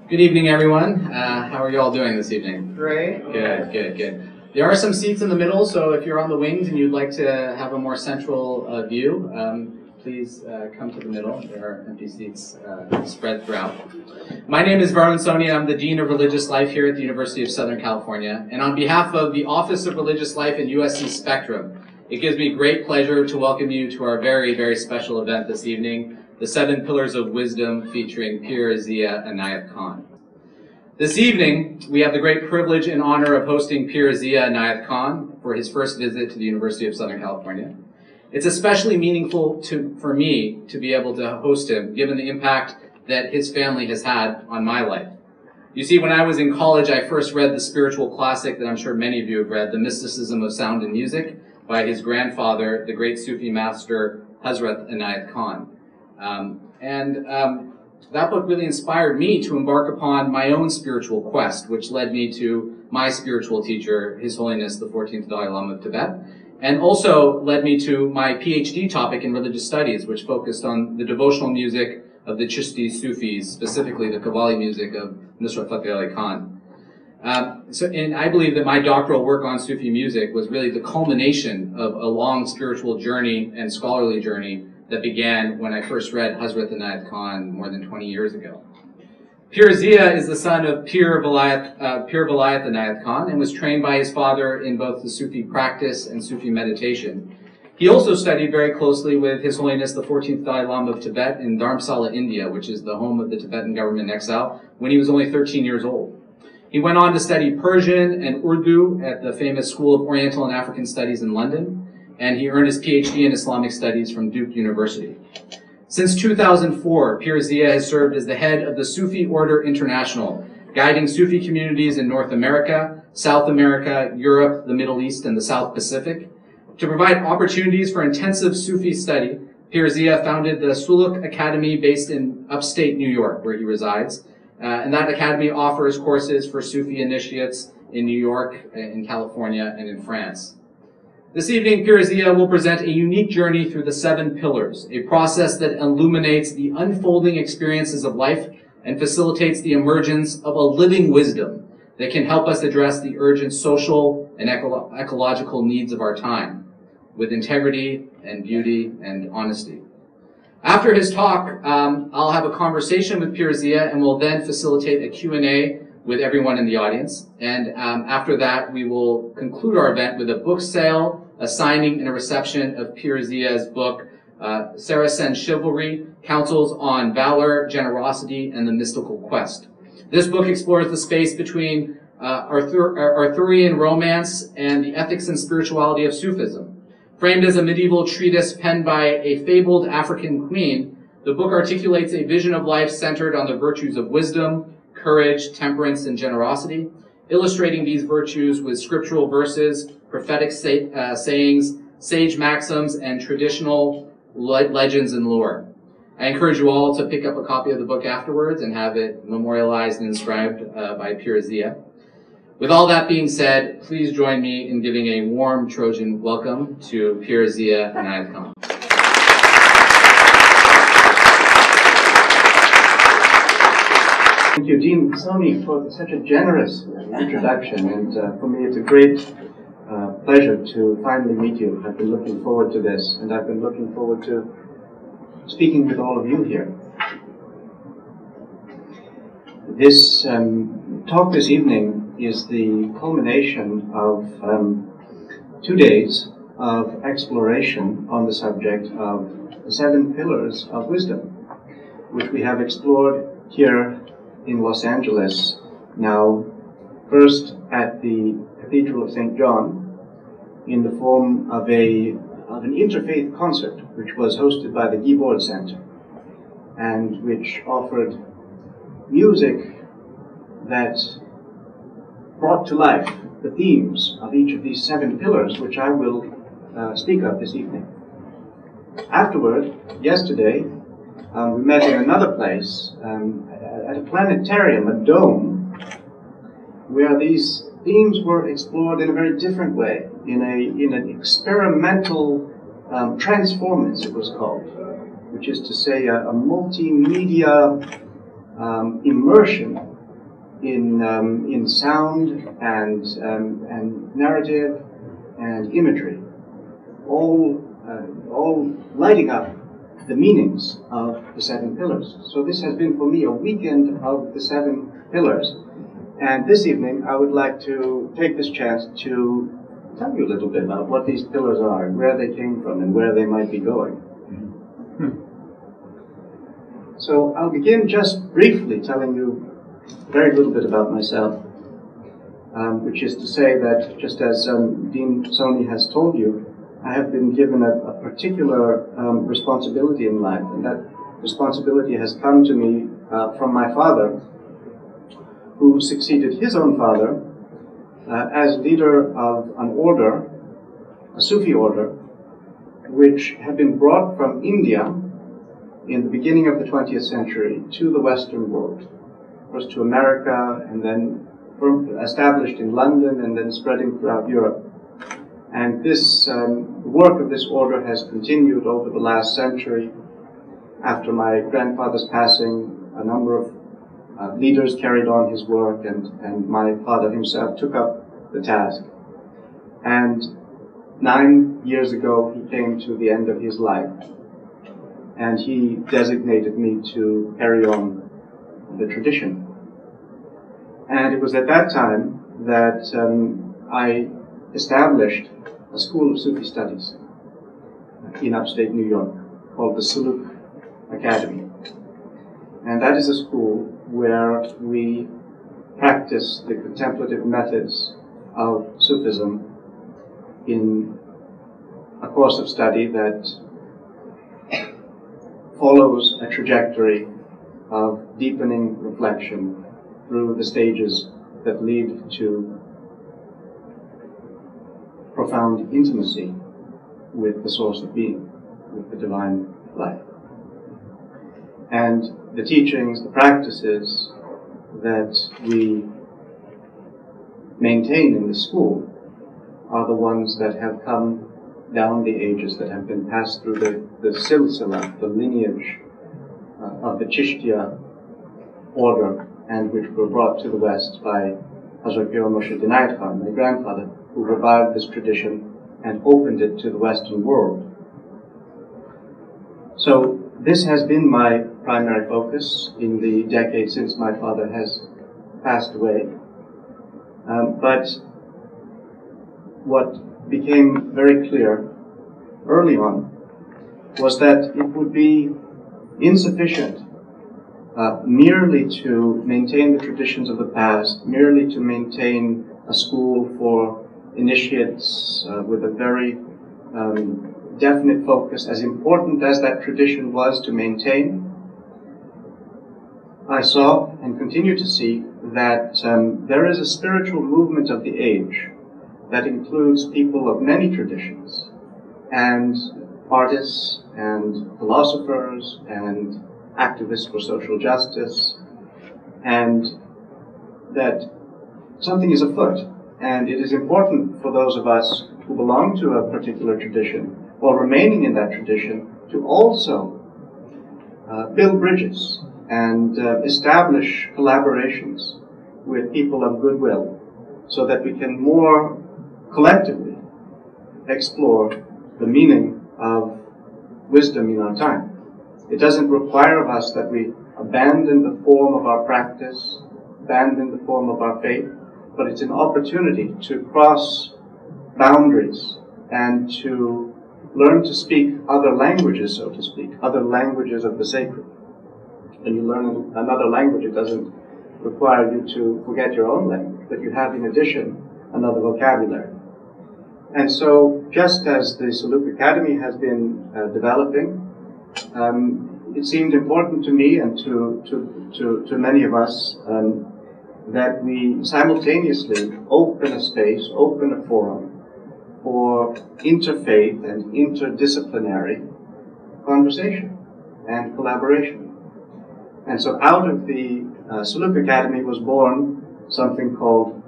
Good evening, everyone. How are you all doing this evening? Great. Good. There are some seats in the middle, so if you're on the wings and you'd like to have a more central view, please come to the middle. There are empty seats spread throughout. My name is Varun Soni. I'm the Dean of Religious Life here at the University of Southern California. And on behalf of the Office of Religious Life and USC Spectrum, it gives me great pleasure to welcome you to our very, very special event this evening, the 7 Pillars of Wisdom featuring Pir Zia Inayat-Khan. This evening, we have the great privilege and honor of hosting Pir Zia Inayat-Khan for his first visit to the University of Southern California. It's especially meaningful for me to be able to host him, given the impact that his family has had on my life. You see, when I was in college, I first read the spiritual classic that I'm sure many of you have read, The Mysticism of Sound and Music, by his grandfather, the great Sufi master, Hazrat Inayat-Khan. That book really inspired me to embark upon my own spiritual quest, which led me to my spiritual teacher, His Holiness the 14th Dalai Lama of Tibet, and also led me to my PhD topic in religious studies, which focused on the devotional music of the Chishti Sufis, specifically the Qawwali music of Nusrat Fateh Ali Khan. And I believe that my doctoral work on Sufi music was really the culmination of a long spiritual journey and scholarly journey that began when I first read Hazrat Inayat-Khan more than 20 years ago. Pir Zia is the son of Pir Vilayat Inayat-Khan and was trained by his father in both the Sufi practice and Sufi meditation. He also studied very closely with His Holiness the 14th Dalai Lama of Tibet in Dharamsala, India, which is the home of the Tibetan government in exile, when he was only 13 years old. He went on to study Persian and Urdu at the famous School of Oriental and African Studies in London, and he earned his PhD in Islamic Studies from Duke University. Since 2004, Pir Zia has served as the head of the Sufi Order International, guiding Sufi communities in North America, South America, Europe, the Middle East, and the South Pacific. To provide opportunities for intensive Sufi study, Pir Zia founded the Suluk Academy based in upstate New York, where he resides. And that academy offers courses for Sufi initiates in New York, in California, and in France. This evening, Pir Zia will present a unique journey through the 7 pillars, a process that illuminates the unfolding experiences of life and facilitates the emergence of a living wisdom that can help us address the urgent social and ecological needs of our time with integrity and beauty and honesty. After his talk, I'll have a conversation with Pir Zia and we'll then facilitate a Q&A with everyone in the audience. And after that, we will conclude our event with a book sale, a signing, and a reception of Pir Zia's book, Saracen Chivalry, Counsels on Valor, Generosity, and the Mystical Quest. This book explores the space between Arthurian romance and the ethics and spirituality of Sufism. Framed as a medieval treatise penned by a fabled African queen, the book articulates a vision of life centered on the virtues of wisdom, courage, temperance, and generosity, illustrating these virtues with scriptural verses, prophetic sayings, sage maxims, and traditional legends and lore. I encourage you all to pick up a copy of the book afterwards and have it memorialized and inscribed by Pir Zia. With all that being said, please join me in giving a warm Trojan welcome to Pir Zia Inayat-Khan. Thank you, Dean Soni, for such a generous introduction. And for me, it's a great pleasure to finally meet you. I've been looking forward to this, and I've been looking forward to speaking with all of you here. This talk this evening is the culmination of 2 days of exploration on the subject of the 7 pillars of wisdom, which we have explored here in Los Angeles now, first at the Cathedral of St. John in the form of an interfaith concert, which was hosted by the Gibord Center and which offered music that brought to life the themes of each of these 7 pillars, which I will speak of this evening. Afterward, yesterday, we met in another place, at a planetarium, a dome, where these themes were explored in a very different way, in an experimental transformance, it was called, which is to say a multimedia immersion in sound and narrative and imagery, all lighting up the meanings of the 7 pillars. So this has been for me a weekend of the 7 pillars. And this evening I would like to take this chance to tell you a little bit about what these pillars are and where they came from and where they might be going. So I'll begin just briefly telling you very little bit about myself, which is to say that just as Dean Soni has told you, I have been given a particular responsibility in life, and that responsibility has come to me from my father, who succeeded his own father as leader of an order, a Sufi order, which had been brought from India in the beginning of the 20th century to the Western world. First to America, and then established in London, and then spreading throughout Europe. And this work of this order has continued over the last century. After my grandfather's passing, a number of leaders carried on his work, and my father himself took up the task. And 9 years ago, he came to the end of his life, and he designated me to carry on the tradition. And it was at that time that I established a school of Sufi studies in upstate New York called the Saluk Academy. And that is a school where we practice the contemplative methods of Sufism in a course of study that follows a trajectory of deepening reflection through the stages that lead to profound intimacy with the source of being, with the divine life. And the teachings, the practices that we maintain in the school are the ones that have come down the ages, that have been passed through the silsila, the lineage of the Chishtiya order, and which were brought to the West by Hazrat Pir Zia Inayat-Khan, my grandfather, who revived this tradition and opened it to the Western world. So this has been my primary focus in the decade since my father has passed away. But what became very clear early on was that it would be insufficient merely to maintain the traditions of the past, merely to maintain a school for initiates with a very definite focus, as important as that tradition was to maintain. I saw and continue to see that there is a spiritual movement of the age that includes people of many traditions, and artists and philosophers and activists for social justice, and that something is afoot. And it is important for those of us who belong to a particular tradition, while remaining in that tradition, to also build bridges and establish collaborations with people of goodwill, so that we can more collectively explore the meaning of wisdom in our time. It doesn't require of us that we abandon the form of our practice, abandon the form of our faith, but it's an opportunity to cross boundaries and to learn to speak other languages, so to speak, other languages of the sacred. When you learn another language, it doesn't require you to forget your own language, but you have in addition another vocabulary. And so, just as the Saluk Academy has been developing, it seemed important to me and to many of us that we simultaneously open a space, open a forum for interfaith and interdisciplinary conversation and collaboration. And so out of the Saluk Academy was born something called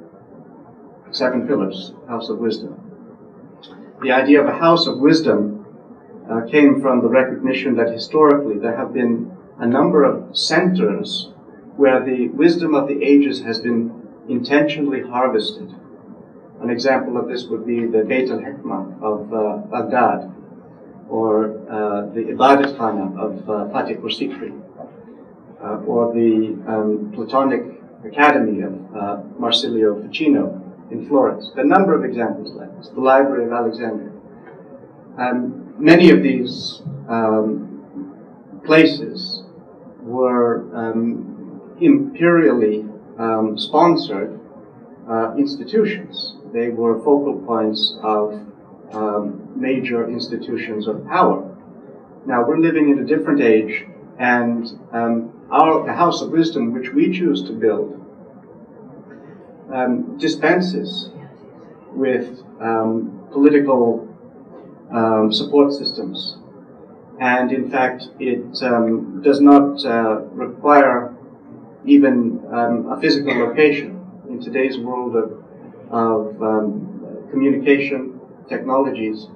7 Pillars, House of Wisdom. The idea of a house of wisdom came from the recognition that historically there have been a number of centers where the wisdom of the ages has been intentionally harvested. An example of this would be the Beit al-Hikmah of Baghdad, or the Ibadat Khana of Fatih Sikri, or the Platonic Academy of Marsilio Ficino in Florence. A number of examples like this. The Library of Alexandria. Many of these places were imperially sponsored institutions. They were focal points of major institutions of power. Now, we're living in a different age, and the House of Wisdom, which we choose to build, dispenses with political support systems. And in fact, it does not require even a physical location. In today's world of communication technologies,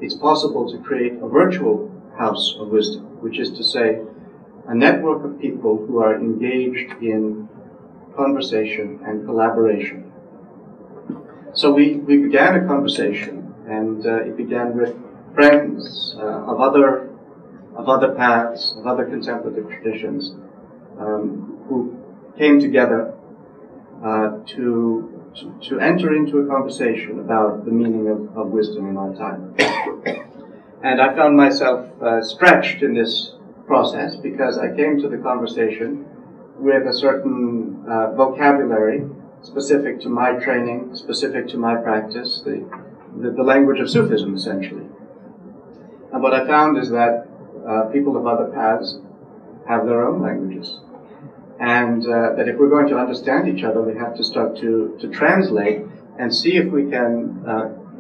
it's possible to create a virtual house of wisdom, which is to say, a network of people who are engaged in conversation and collaboration. So we began a conversation, and it began with friends of other paths, of other contemplative traditions, who came together to enter into a conversation about the meaning of wisdom in our time. And I found myself stretched in this process because I came to the conversation with a certain vocabulary specific to my training, specific to my practice, the language of Sufism, essentially. And what I found is that people of other paths have their own languages. And that if we're going to understand each other, we have to start to translate and see if we can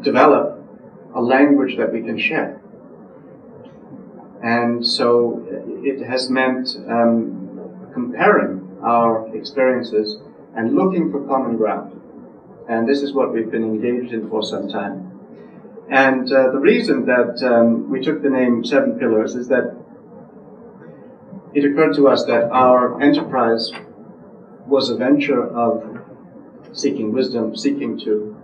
develop a language that we can share. And so it has meant comparing our experiences and looking for common ground. And this is what we've been engaged in for some time. And the reason that we took the name Seven Pillars is that it occurred to us that our enterprise was a venture of seeking wisdom, seeking to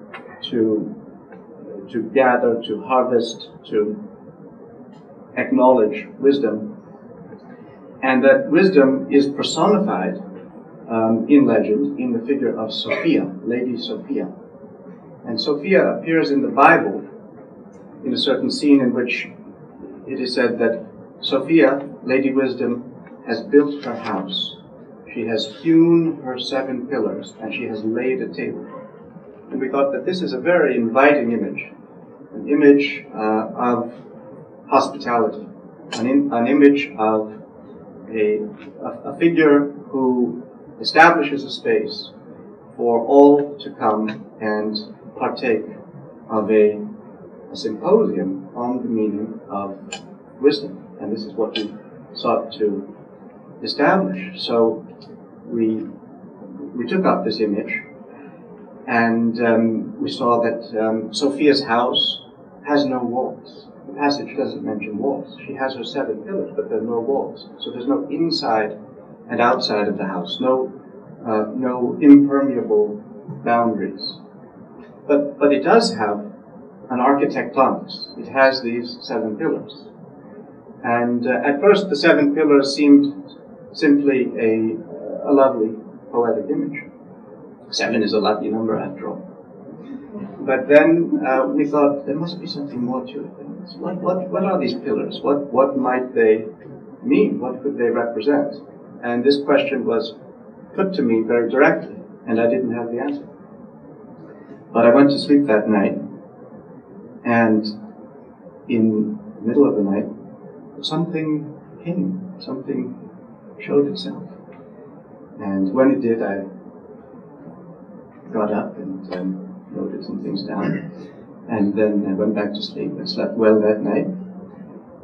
gather, to harvest, to acknowledge wisdom, and that wisdom is personified in legend in the figure of Sophia, Lady Sophia. And Sophia appears in the Bible in a certain scene in which it is said that Sophia, Lady Wisdom, has built her house. She has hewn her 7 pillars, and she has laid a table. And we thought that this is a very inviting image, an image of hospitality, an image of a figure who establishes a space for all to come and partake of a symposium on the meaning of wisdom. And this is what we sought to establish. So we took up this image, and we saw that Sophia's house has no walls. The passage doesn't mention walls. She has her 7 pillars, but there are no walls. So there's no inside and outside of the house, no impermeable boundaries. But it does have an architectonics. It has these 7 pillars. And at first the 7 pillars seemed simply a lovely poetic image. 7 is a lucky number after all. But then we thought there must be something more to it. What are these pillars? What might they mean? What could they represent? And this question was put to me very directly, and I didn't have the answer. But I went to sleep that night, and in the middle of the night, something came, something showed itself. And when it did, I got up and noted some things down. And then I went back to sleep. I slept well that night.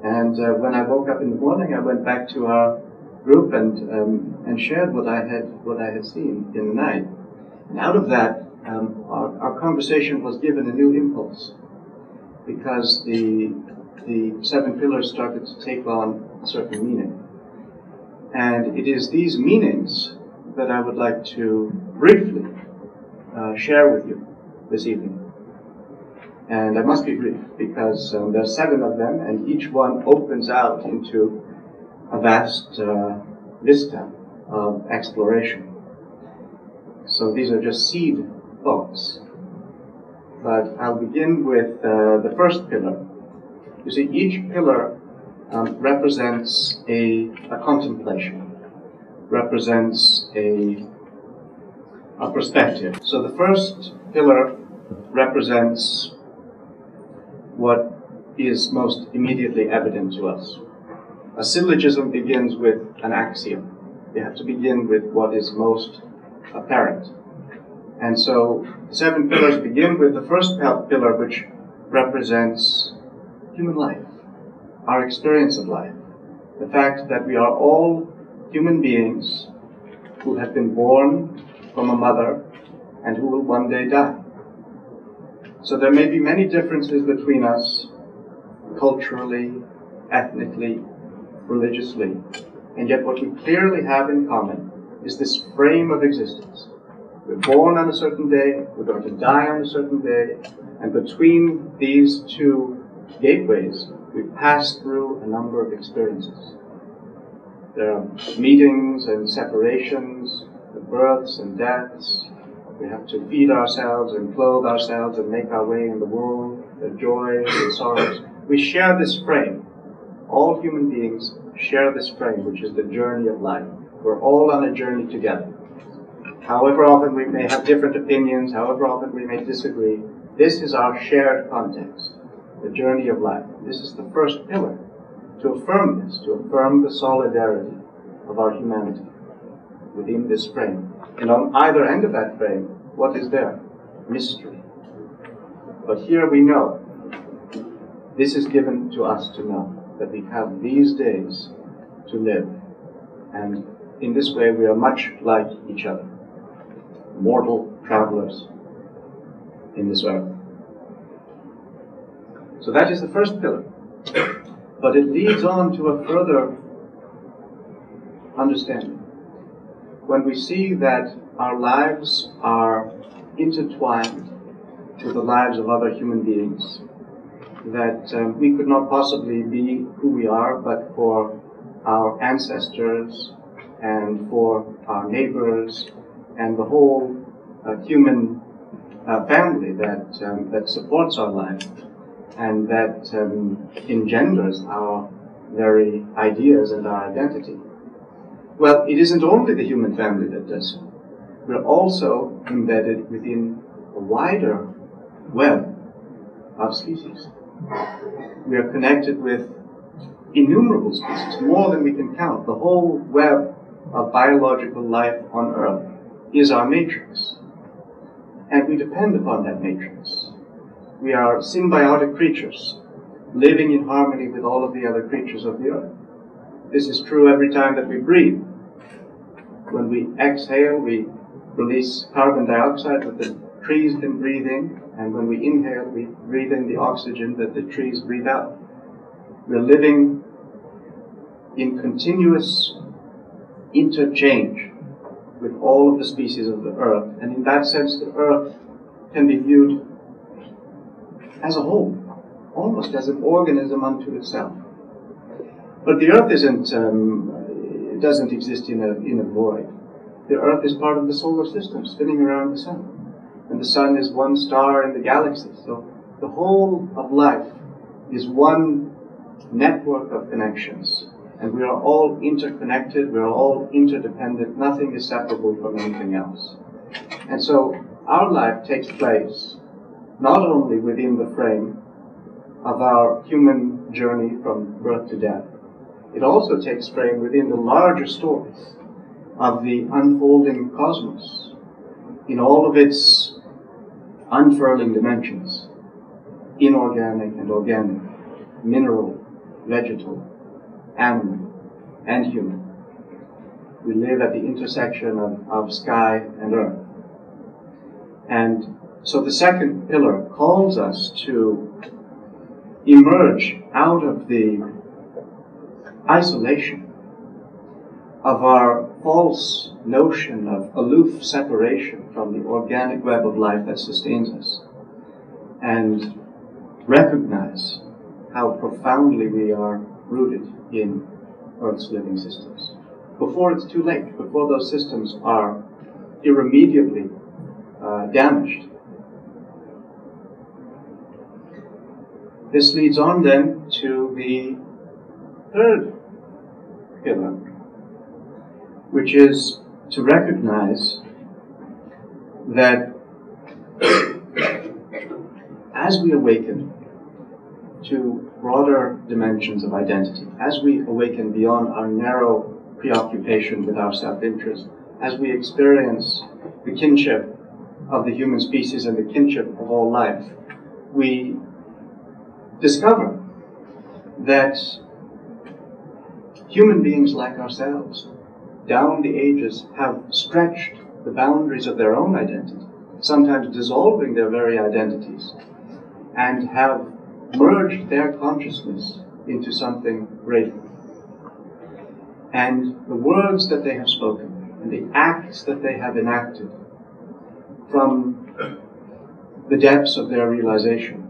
And when I woke up in the morning, I went back to our group and shared what I had seen in the night. And out of that, our conversation was given a new impulse, because the 7 pillars started to take on a certain meaning. And it is these meanings that I would like to briefly share with you this evening. And I must be brief because there are 7 of them, and each one opens out into a vast vista of exploration. So these are just seed thoughts. But I'll begin with the first pillar. You see, each pillar represents a contemplation, represents a perspective. So the first pillar represents what is most immediately evident to us. A syllogism begins with an axiom. You have to begin with what is most apparent. And so the 7 pillars begin with the first pillar, which represents human life, our experience of life. The fact that we are all human beings who have been born from a mother and who will one day die. So there may be many differences between us, culturally, ethnically, religiously, and yet what we clearly have in common is this frame of existence. We're born on a certain day, we're going to die on a certain day, and between these 2 gateways, we pass through a number of experiences. There are meetings and separations, the births and deaths. We have to feed ourselves and clothe ourselves and make our way in the world, the joys and sorrows. We share this frame. All human beings share this frame, which is the journey of life. We're all on a journey together. However often we may have different opinions, however often we may disagree, this is our shared context, the journey of life. This is the first pillar, to affirm this, to affirm the solidarity of our humanity within this frame. And on either end of that frame, what is there? Mystery. But here we know, this is given to us to know, that we have these days to live. And in this way we are much like each other, mortal travelers in this earth. So that is the first pillar. But it leads on to a further understanding. When we see that our lives are intertwined with the lives of other human beings, that we could not possibly be who we are but for our ancestors and for our neighbors and the whole human family that supports our life and that engenders our very ideas and our identity. Well, it isn't only the human family that does so. We're also embedded within a wider web of species. We are connected with innumerable species, more than we can count. The whole web of biological life on Earth is our matrix. And we depend upon that matrix. We are symbiotic creatures, living in harmony with all of the other creatures of the Earth. This is true every time that we breathe. When we exhale, we release carbon dioxide that the trees can breathe in, and when we inhale, we breathe in the oxygen that the trees breathe out. We're living in continuous interchange with all of the species of the Earth, and in that sense the Earth can be viewed as a whole, almost as an organism unto itself. But the Earth doesn't exist in a void. The Earth is part of the solar system, spinning around the sun. And the sun is one star in the galaxy. So the whole of life is one network of connections. And we are all interconnected, we are all interdependent, nothing is separable from anything else. And so our life takes place not only within the frame of our human journey from birth to death, it also takes frame within the larger stories of the unfolding cosmos in all of its unfurling dimensions, inorganic and organic, mineral, vegetal, animal, and human. We live at the intersection of sky and earth. And so the second pillar calls us to emerge out of the isolation of our false notion of aloof separation from the organic web of life that sustains us, and recognize how profoundly we are rooted in Earth's living systems. Before it's too late, before those systems are irremediably damaged. This leads on then to the third pillar, which is to recognize that as we awaken to broader dimensions of identity, as we awaken beyond our narrow preoccupation with our self-interest, as we experience the kinship of the human species and the kinship of all life, we discover that human beings like ourselves, down the ages, have stretched the boundaries of their own identity, sometimes dissolving their very identities, and have merged their consciousness into something greater. And the words that they have spoken, and the acts that they have enacted, from the depths of their realization,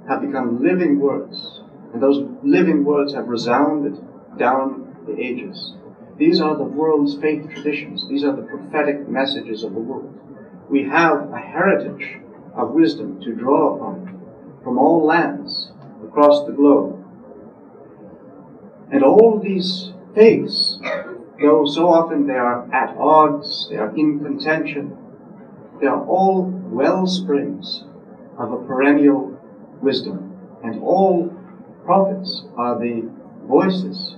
have become living words, and those living words have resounded down the ages. These are the world's faith traditions. These are the prophetic messages of the world. We have a heritage of wisdom to draw upon from all lands across the globe. And all these faiths, though so often they are at odds, they are in contention, they are all wellsprings of a perennial wisdom. And all prophets are the voices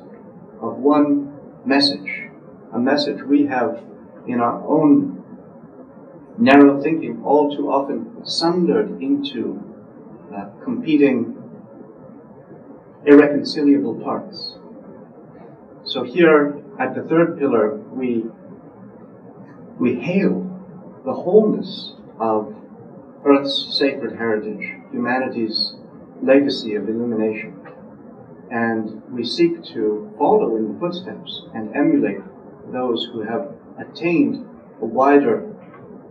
of one message, a message we have in our own narrow thinking all too often sundered into competing, irreconcilable parts. So here at the third pillar, we hail the wholeness of Earth's sacred heritage, humanity's legacy of illumination. And we seek to follow in the footsteps and emulate those who have attained a wider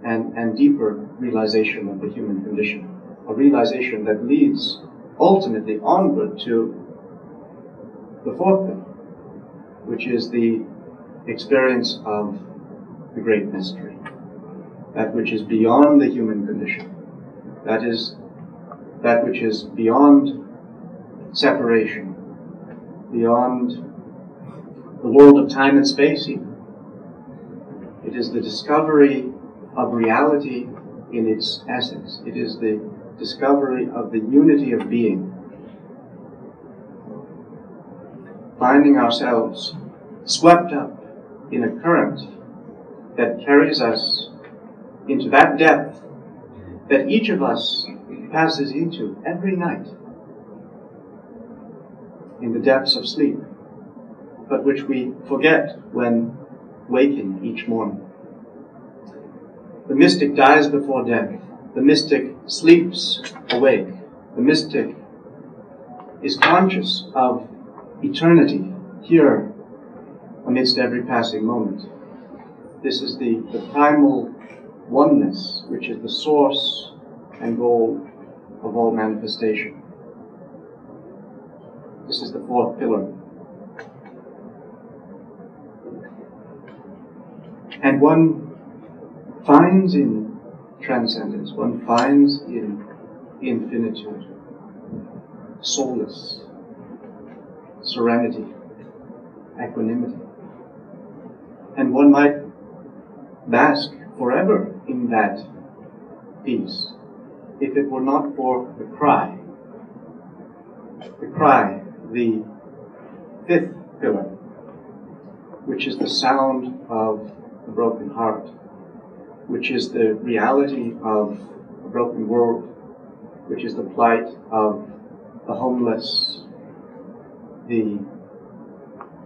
and deeper realization of the human condition, a realization that leads ultimately onward to the fourth pillar, which is the experience of the great mystery, that which is beyond the human condition, that is that which is beyond separation, beyond the world of time and space even. It is the discovery of reality in its essence. It is the discovery of the unity of being. Finding ourselves swept up in a current that carries us into that depth that each of us passes into every night in the depths of sleep, but which we forget when waking each morning. The mystic dies before death. The mystic sleeps awake. The mystic is conscious of eternity here amidst every passing moment. This is the primal oneness, which is the source and goal of all manifestation. This is the fourth pillar. And one finds in transcendence, one finds in infinitude, solace, serenity, equanimity. And one might bask forever in that peace if it were not for the cry, the fifth pillar, which is the sound of the broken heart, which is the reality of a broken world, which is the plight of the homeless, the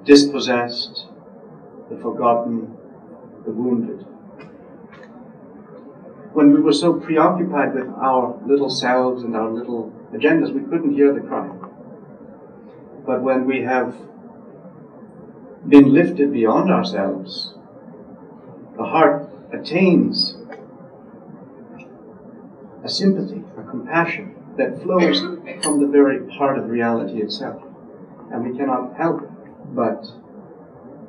dispossessed, the forgotten, the wounded. When we were so preoccupied with our little selves and our little agendas, we couldn't hear the cry. But when we have been lifted beyond ourselves, the heart attains a sympathy, a compassion that flows from the very heart of reality itself. And we cannot help but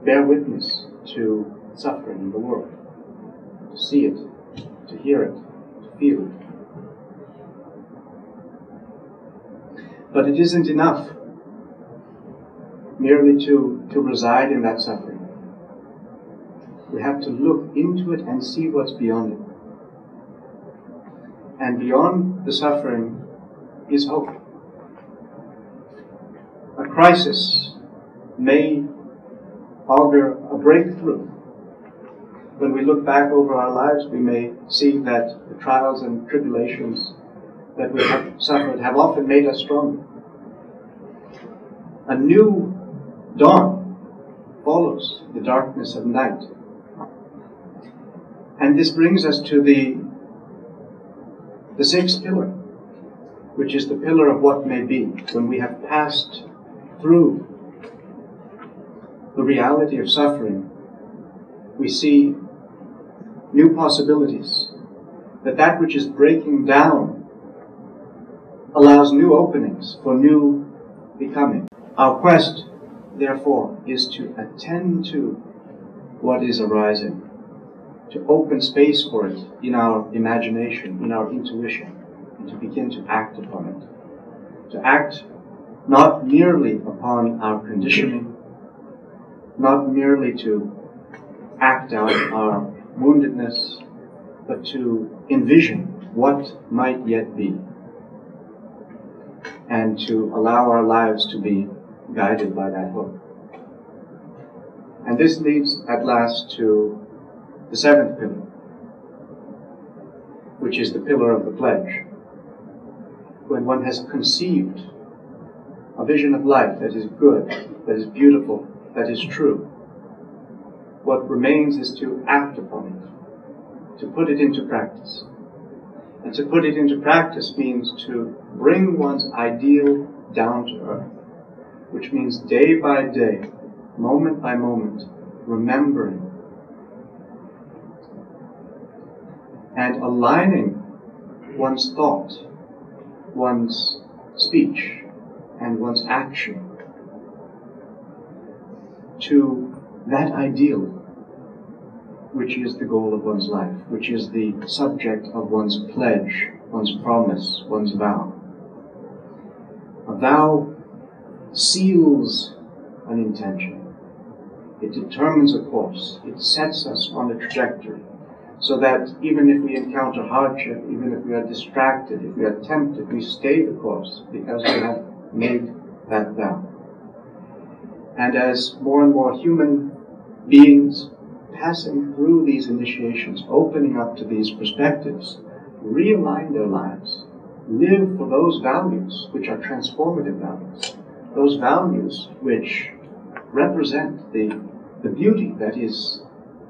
bear witness to suffering in the world, to see it, to hear it, to feel it. But it isn't enough merely to reside in that suffering. We have to look into it and see what's beyond it. And beyond the suffering is hope. A crisis may augur a breakthrough. When we look back over our lives, we may see that the trials and tribulations that we have suffered have often made us stronger. A new dawn follows the darkness of night. And this brings us to the sixth pillar, which is the pillar of what may be. When we have passed through the reality of suffering, we see new possibilities. That which is breaking down allows new openings for new becoming. Our quest, therefore, is to attend to what is arising, to open space for it in our imagination, in our intuition, and to begin to act upon it. To act not merely upon our conditioning, not merely to act out our woundedness, but to envision what might yet be, and to allow our lives to be guided by that hope. And this leads at last to the seventh pillar, which is the pillar of the pledge. When one has conceived a vision of life that is good, that is beautiful, that is true, what remains is to act upon it, to put it into practice. And to put it into practice means to bring one's ideal down to earth, which means day by day, moment by moment, remembering and aligning one's thought, one's speech, and one's action to that ideal, which is the goal of one's life, which is the subject of one's pledge, one's promise, one's vow. A vow seals an intention. It determines a course. It sets us on a trajectory, so that even if we encounter hardship, even if we are distracted, if we are tempted, we stay the course because we have made that vow. And as more and more human beings passing through these initiations, opening up to these perspectives, realign their lives, live for those values which are transformative values, those values which represent the beauty that is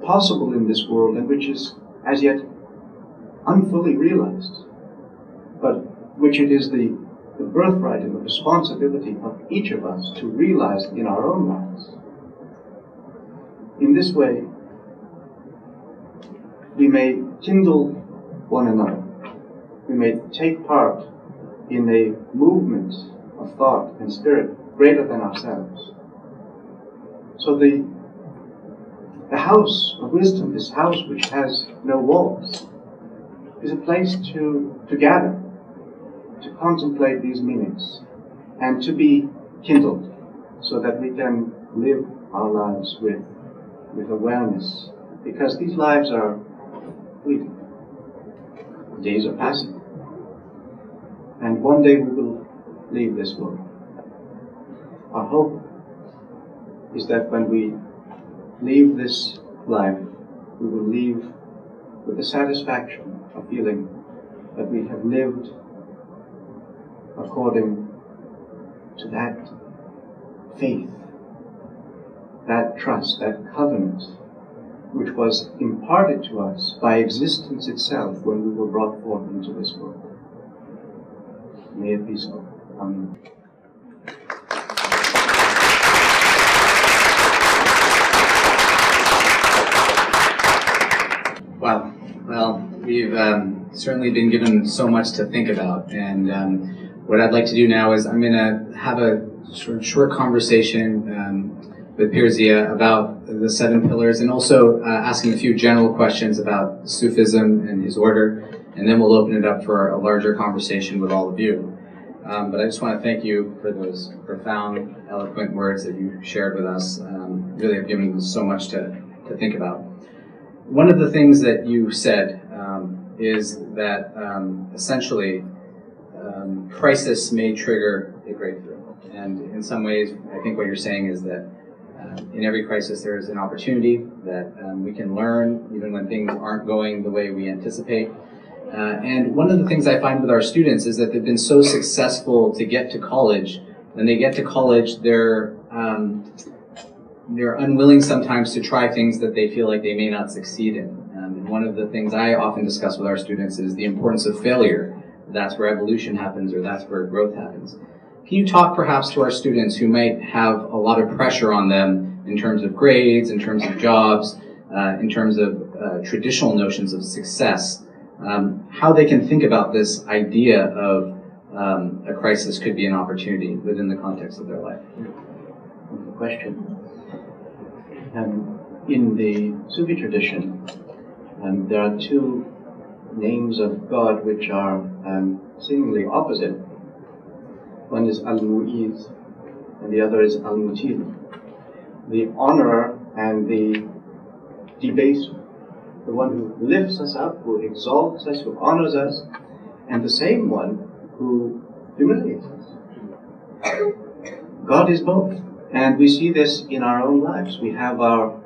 possible in this world and which is as yet unfully realized, but which it is the birthright and the responsibility of each of us to realize in our own lives. In this way, we may kindle one another. We may take part in a movement of thought and spirit greater than ourselves. So the house of wisdom, this house which has no walls, is a place to gather, to contemplate these meanings, and to be kindled, so that we can live our lives with awareness, because these lives are fleeting. Days are passing. And one day we will leave this world. Our hope is that when we leave this life, we will leave with the satisfaction of feeling that we have lived according to that faith, that trust, that covenant, which was imparted to us by existence itself when we were brought forth into this world. May it be so. Amen. We've certainly been given so much to think about, and what I'd like to do now is I'm going to have a sort of short conversation with Pir Zia about the 7 pillars, and also asking a few general questions about Sufism and his order, and then we'll open it up for a larger conversation with all of you. But I just want to thank you for those profound, eloquent words that you shared with us. Really have given us so much to think about. One of the things that you said is that essentially crisis may trigger a breakthrough. And in some ways, I think what you're saying is that in every crisis there is an opportunity that we can learn even when things aren't going the way we anticipate. And one of the things I find with our students is that they've been so successful to get to college. When they get to college, they're unwilling sometimes to try things that they feel like they may not succeed in. And one of the things I often discuss with our students is the importance of failure. That's where evolution happens, or that's where growth happens. Can you talk perhaps to our students who might have a lot of pressure on them in terms of grades, in terms of jobs, in terms of traditional notions of success, how they can think about this idea of a crisis could be an opportunity within the context of their life? Good question. In the Sufi tradition, there are 2 names of God which are seemingly opposite. One is Al-Mu'iz and the other is Al-Mutil. The honorer and the debaser. The one who lifts us up, who exalts us, who honors us, and the same one who humiliates us. God is both. And we see this in our own lives. We have our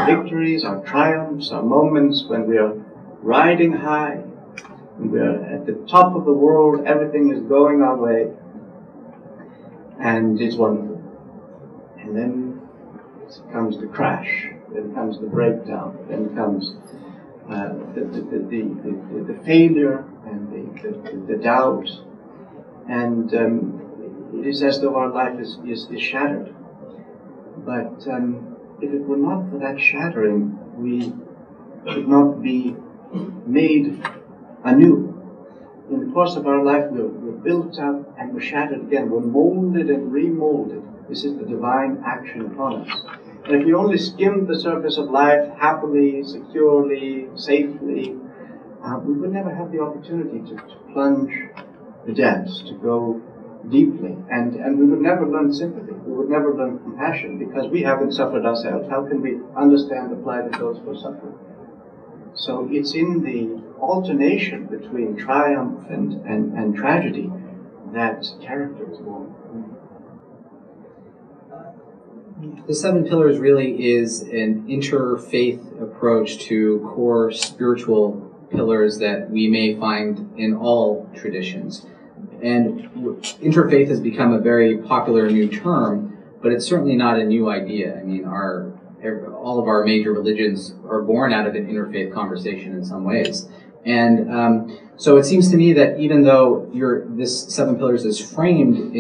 victories, our triumphs, our moments when we are riding high, when we are at the top of the world, everything is going our way, and it's wonderful. And then comes the crash, then comes the breakdown, then comes the failure and the doubt, and it is as though our life is shattered. But if it were not for that shattering, we would not be made anew. In the course of our life, we're built up and we're shattered again. We're molded and remolded. This is the divine action upon us. And if we only skimmed the surface of life happily, securely, safely, we would never have the opportunity to plunge the depths, to go deeply. And we would never learn sympathy. We would never learn compassion because we haven't suffered ourselves. How can we understand the plight of those who are suffering? So it's in the alternation between triumph and tragedy that character is born. The 7 pillars really is an interfaith approach to core spiritual pillars that we may find in all traditions. And interfaith has become a very popular new term, but it's certainly not a new idea. I mean, all of our major religions are born out of an interfaith conversation in some ways. And so it seems to me that even though this 7 pillars is framed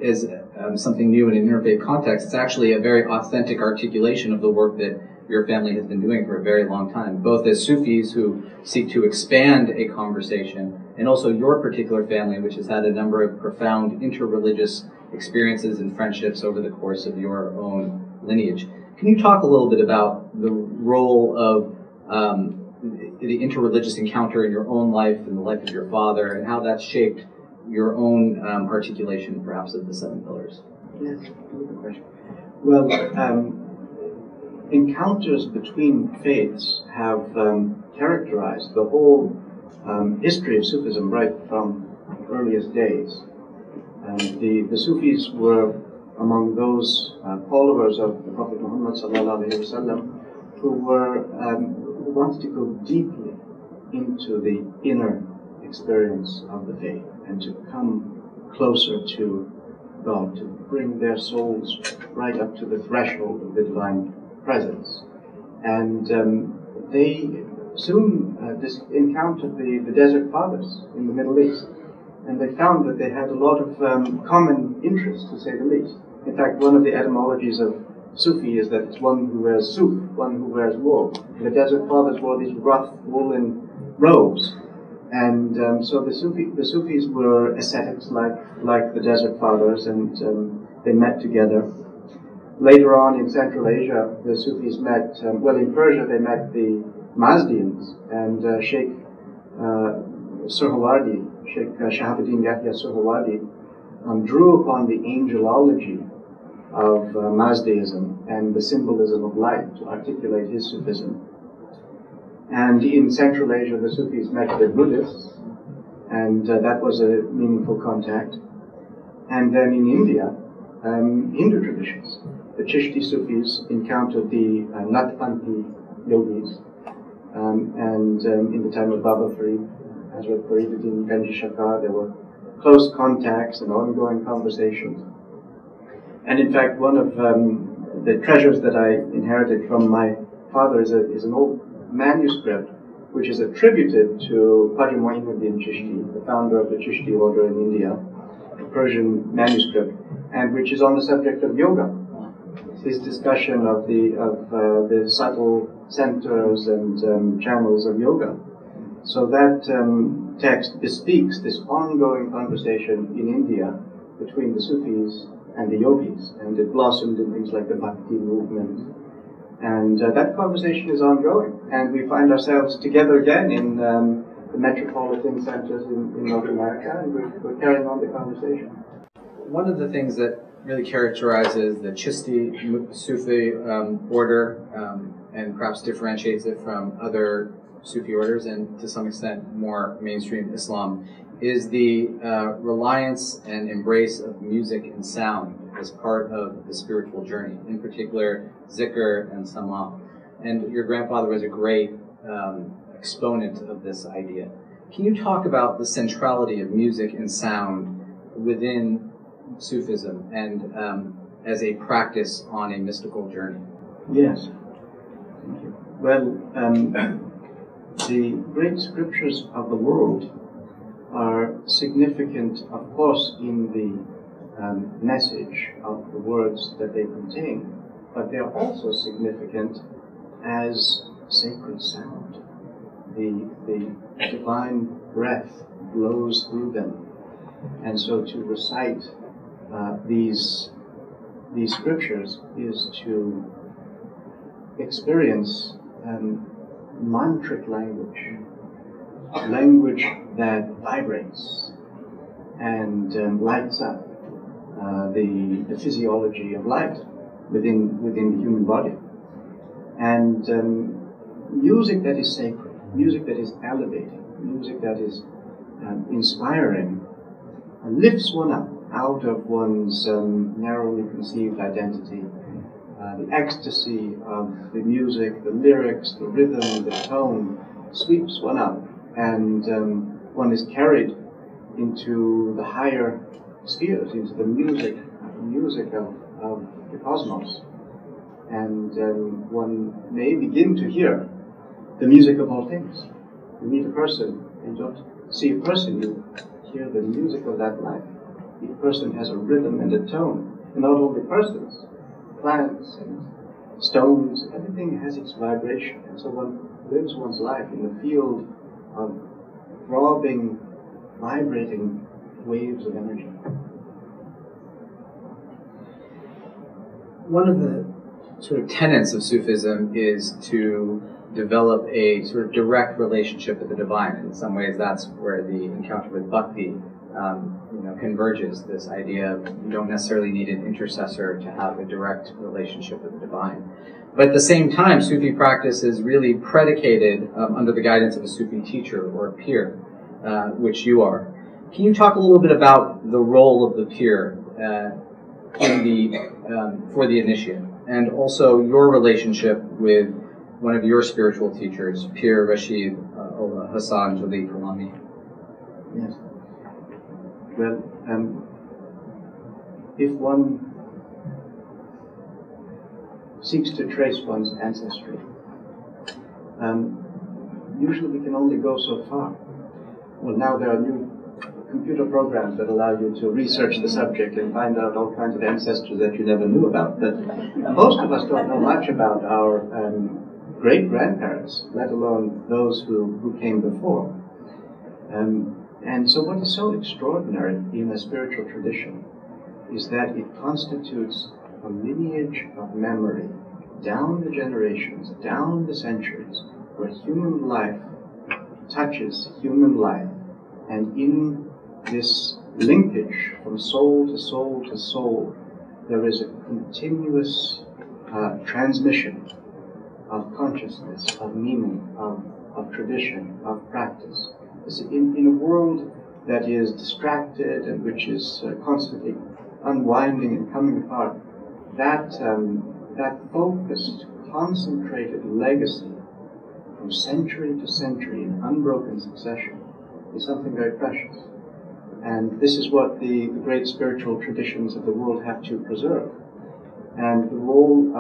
as something new in an interfaith context, it's actually a very authentic articulation of the work that your family has been doing for a very long time, both as Sufis who seek to expand a conversation, and also your particular family, which has had a number of profound interreligious experiences and friendships over the course of your own lineage. Can you talk a little bit about the role of the interreligious encounter in your own life and the life of your father, and how that's shaped your own articulation, perhaps, of the 7 pillars? Yes, good question. Well, encounters between faiths have characterized the whole history of Sufism right from the earliest days. The Sufis were among those followers of the Prophet Muhammad ﷺ who wanted to go deeply into the inner experience of the faith and to come closer to God, to bring their souls right up to the threshold of the divine presence. And they soon encountered the Desert Fathers in the Middle East, and they found that they had a lot of common interests, to say the least. In fact, one of the etymologies of Sufi is that it's one who wears suf, one who wears wool. The Desert Fathers wore these rough woolen robes. And so the Sufis were ascetics like the Desert Fathers, and they met together. Later on in Central Asia, the Sufis met, in Persia they met the Mazdians, and Sheikh Suhrawardi, Sheikh Shahabuddin Yahya Suhrawardi, drew upon the angelology of Mazdaism and the symbolism of light to articulate his Sufism. And in Central Asia, the Sufis met the Buddhists, and that was a meaningful contact. And then in India, Hindu traditions. The Chishti Sufis encountered the Natpanthi yogis, and in the time of Baba Farid, Hazrat Fariduddin Ganji Shakar, there were close contacts and ongoing conversations. And in fact, one of the treasures that I inherited from my father is an old manuscript which is attributed to Qazi Muinuddin Chishti, the founder of the Chishti order in India, a Persian manuscript, and which is on the subject of yoga. His discussion of the subtle centers and channels of yoga. So that text bespeaks this ongoing conversation in India between the Sufis and the yogis, and it blossomed in things like the Bhakti movement. And that conversation is ongoing, and we find ourselves together again in the metropolitan centers in North America, and we're carrying on the conversation. One of the things that really characterizes the Chishti Sufi order, and perhaps differentiates it from other Sufi orders, and to some extent more mainstream Islam, is the reliance and embrace of music and sound as part of the spiritual journey, in particular zikr and sama. And your grandfather was a great exponent of this idea. Can you talk about the centrality of music and sound within Sufism and as a practice on a mystical journey? Yes. Thank you. Well, the great scriptures of the world are significant, of course, in the message of the words that they contain, but they're also significant as sacred sound. The divine breath blows through them, and so to recite these scriptures is to experience mantric language that vibrates and lights up the physiology of light within the human body. And music that is sacred, music that is elevating, music that is inspiring, lifts one up out of one's narrowly conceived identity. The ecstasy of the music, the lyrics, the rhythm, the tone sweeps one up, and one is carried into the higher spheres, into the music of the cosmos. And one may begin to hear the music of all things. You meet a person, you don't see a person, you hear the music of that life. Each person has a rhythm and a tone, and not only persons, plants and stones, everything has its vibration. And so one lives one's life in the field of throbbing, vibrating waves of energy. One of the sort of tenets of Sufism is to develop a sort of direct relationship with the divine. In some ways, that's where the encounter with Bhakti converges. This idea of you don't necessarily need an intercessor to have a direct relationship with the divine. But at the same time, Sufi practice is really predicated under the guidance of a Sufi teacher or a pir, which you are. Can you talk a little bit about the role of the pir for the initiate, and also your relationship with one of your spiritual teachers, Pir Rashid Ola Hassan Jali Kalami? Yes. Well, if one seeks to trace one's ancestry, usually we can only go so far. Well, now there are new computer programs that allow you to research the subject and find out all kinds of ancestors that you never knew about. But most of us don't know much about our great-grandparents, let alone those who came before. And so what is so extraordinary in a spiritual tradition is that it constitutes a lineage of memory down the generations, down the centuries, where human life touches human life, and in this linkage from soul to soul to soul, there is a continuous transmission of consciousness, of meaning, of tradition, of practice. In a world that is distracted and which is constantly unwinding and coming apart, that focused, concentrated legacy from century to century in unbroken succession is something very precious. And this is what the great spiritual traditions of the world have to preserve. And the role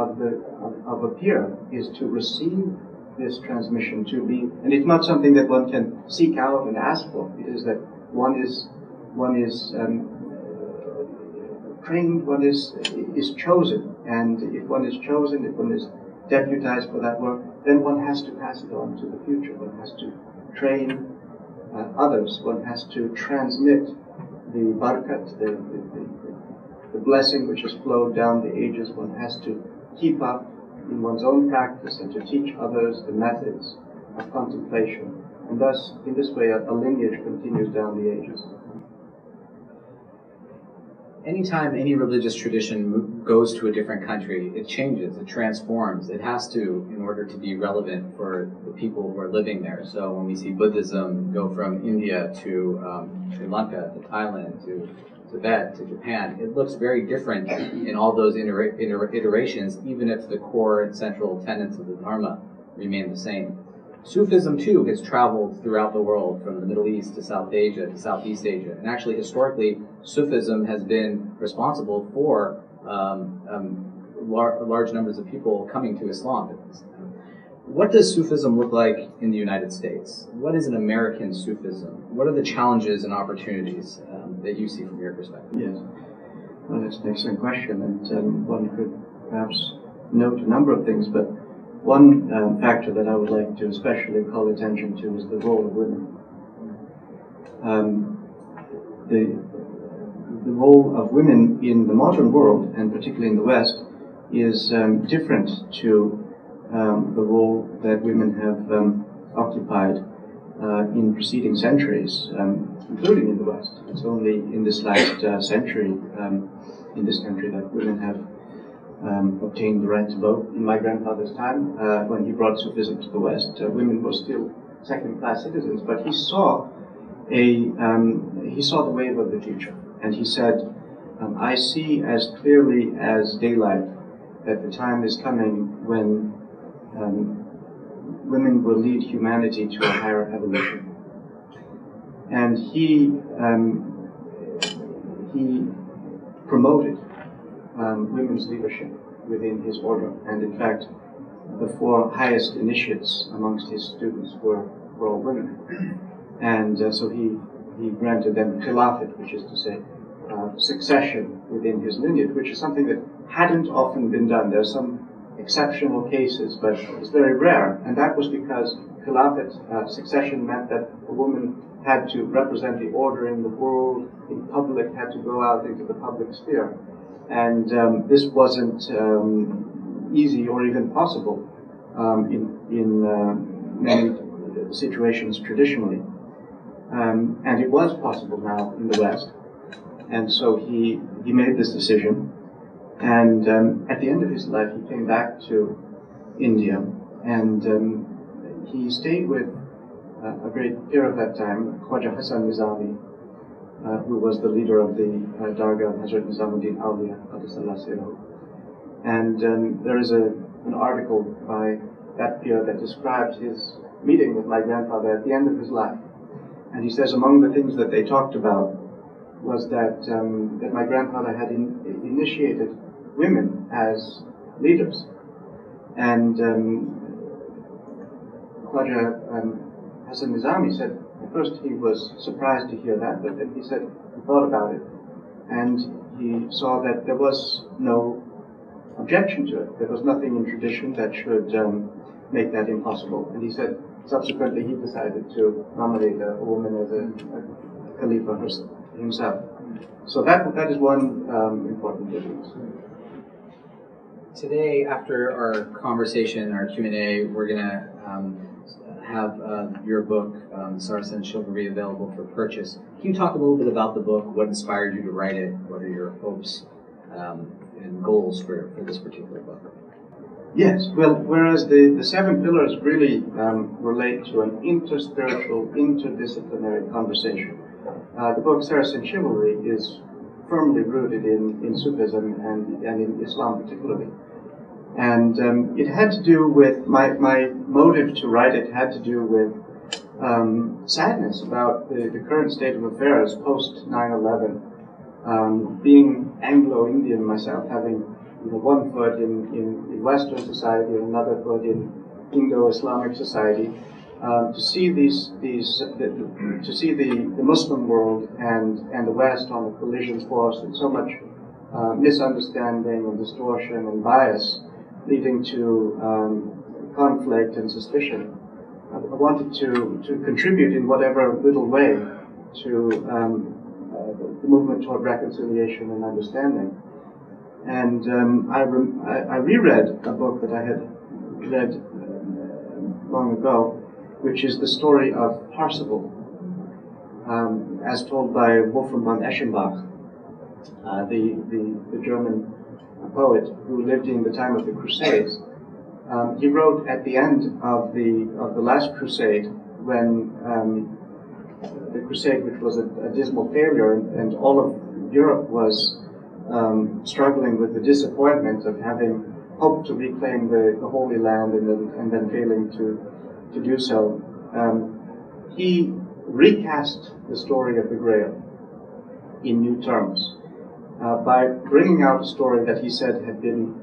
of a peer is to receive this transmission, to be, and it's not something that one can seek out and ask for. It is that one is trained, one is chosen, and if one is chosen, if one is deputized for that work, then one has to pass it on to the future. One has to train others. One has to transmit the barakat, the blessing which has flowed down the ages. One has to keep up in one's own practice and to teach others the methods of contemplation. And thus, in this way, a lineage continues down the ages. Anytime any religious tradition goes to a different country, it changes, it transforms. It has to, in order to be relevant for the people who are living there. So when we see Buddhism go from India to Sri Lanka, to Thailand, to Tibet, to Japan, it looks very different in all those iterations, even if the core and central tenets of the Dharma remain the same. Sufism, too, has traveled throughout the world, from the Middle East to South Asia to Southeast Asia. And actually, historically, Sufism has been responsible for large numbers of people coming to Islam. What does Sufism look like in the United States? What is an American Sufism? What are the challenges and opportunities that you see from your perspective? Yes, well, that's an excellent question, and one could perhaps note a number of things, but one factor that I would like to especially call attention to is the role of women. The role of women in the modern world, and particularly in the West, is different to the role that women have occupied in preceding centuries, including in the West. It's only in this last century in this country that women have obtained the right to vote. In my grandfather's time, when he brought Sufism to the West, women were still second-class citizens, but he saw the wave of the future, and he said, I see as clearly as daylight that the time is coming when women will lead humanity to a higher evolution. And he promoted women's leadership within his order, and in fact, the 4 highest initiates amongst his students were all women. And so he granted them khilafat, which is to say succession within his lineage, which is something that hadn't often been done. There are some exceptional cases, but it's very rare, and that was because khilafat succession meant that a woman had to represent the order in the world, in public, had to go out into the public sphere. And this wasn't easy or even possible in many situations traditionally. And it was possible now in the West. And so he made this decision. And at the end of his life, he came back to India. And he stayed with a great peer of that time, Khwaja Hasan Nizami, who was the leader of the Dargah of Hazrat Nizamuddin Awliya, Qaddasallahu Sirruhu. And there is an article by that peer that describes his meeting with my grandfather at the end of his life. And he says among the things that they talked about was that my grandfather had initiated women as leaders. And Khwaja Hasan Nizami said, at first he was surprised to hear that, but then he said he thought about it, and he saw that there was no objection to it. There was nothing in tradition that should make that impossible. And he said, subsequently, he decided to nominate a woman as a Khalifa himself. So that is one important difference. Today, after our conversation, our Q&A, we're going to have your book, Saracen Chivalry, available for purchase. Can you talk a little bit about the book, what inspired you to write it, what are your hopes and goals for this particular book? Yes, well, whereas the seven pillars really relate to an interspiritual, interdisciplinary conversation, the book Saracen Chivalry is firmly rooted in Sufism and in Islam particularly. And it had to do with, my motive to write it had to do with sadness about the current state of affairs post 9/11. Being Anglo-Indian myself, having one foot in Western society and another foot in Indo-Islamic society, to see the Muslim world and the West on a collision course, and so much misunderstanding and distortion and bias leading to conflict and suspicion. I wanted to contribute in whatever little way to the movement toward reconciliation and understanding. And I reread a book that I had read long ago, which is the story of Parsifal, as told by Wolfram von Eschenbach, the German poet who lived in the time of the Crusades. He wrote at the end of the last crusade, when the crusade, which was a dismal failure, and all of Europe was struggling with the disappointment of having hoped to reclaim the Holy Land and then failing to do so. He recast the story of the Grail in new terms by bringing out a story that he said had been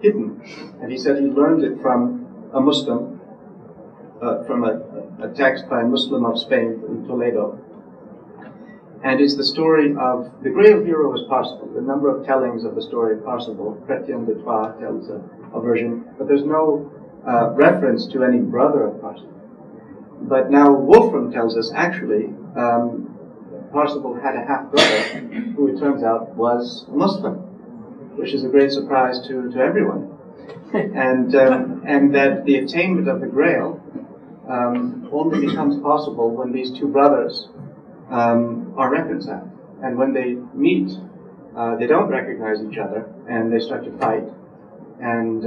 hidden. And he said he learned it from a Muslim, from a text by a Muslim of Spain in Toledo. And it's the story of the Grail hero is Parsifal. The number of tellings of the story of Parsifal, Chrétien de Troyes tells a version, but there's no reference to any brother of Parsifal. But now Wolfram tells us actually Parsifal had a half-brother who it turns out was a Muslim, which is a great surprise to everyone. And that the attainment of the Grail only becomes possible when these two brothers are reconciled. And when they meet, they don't recognize each other, and they start to fight. And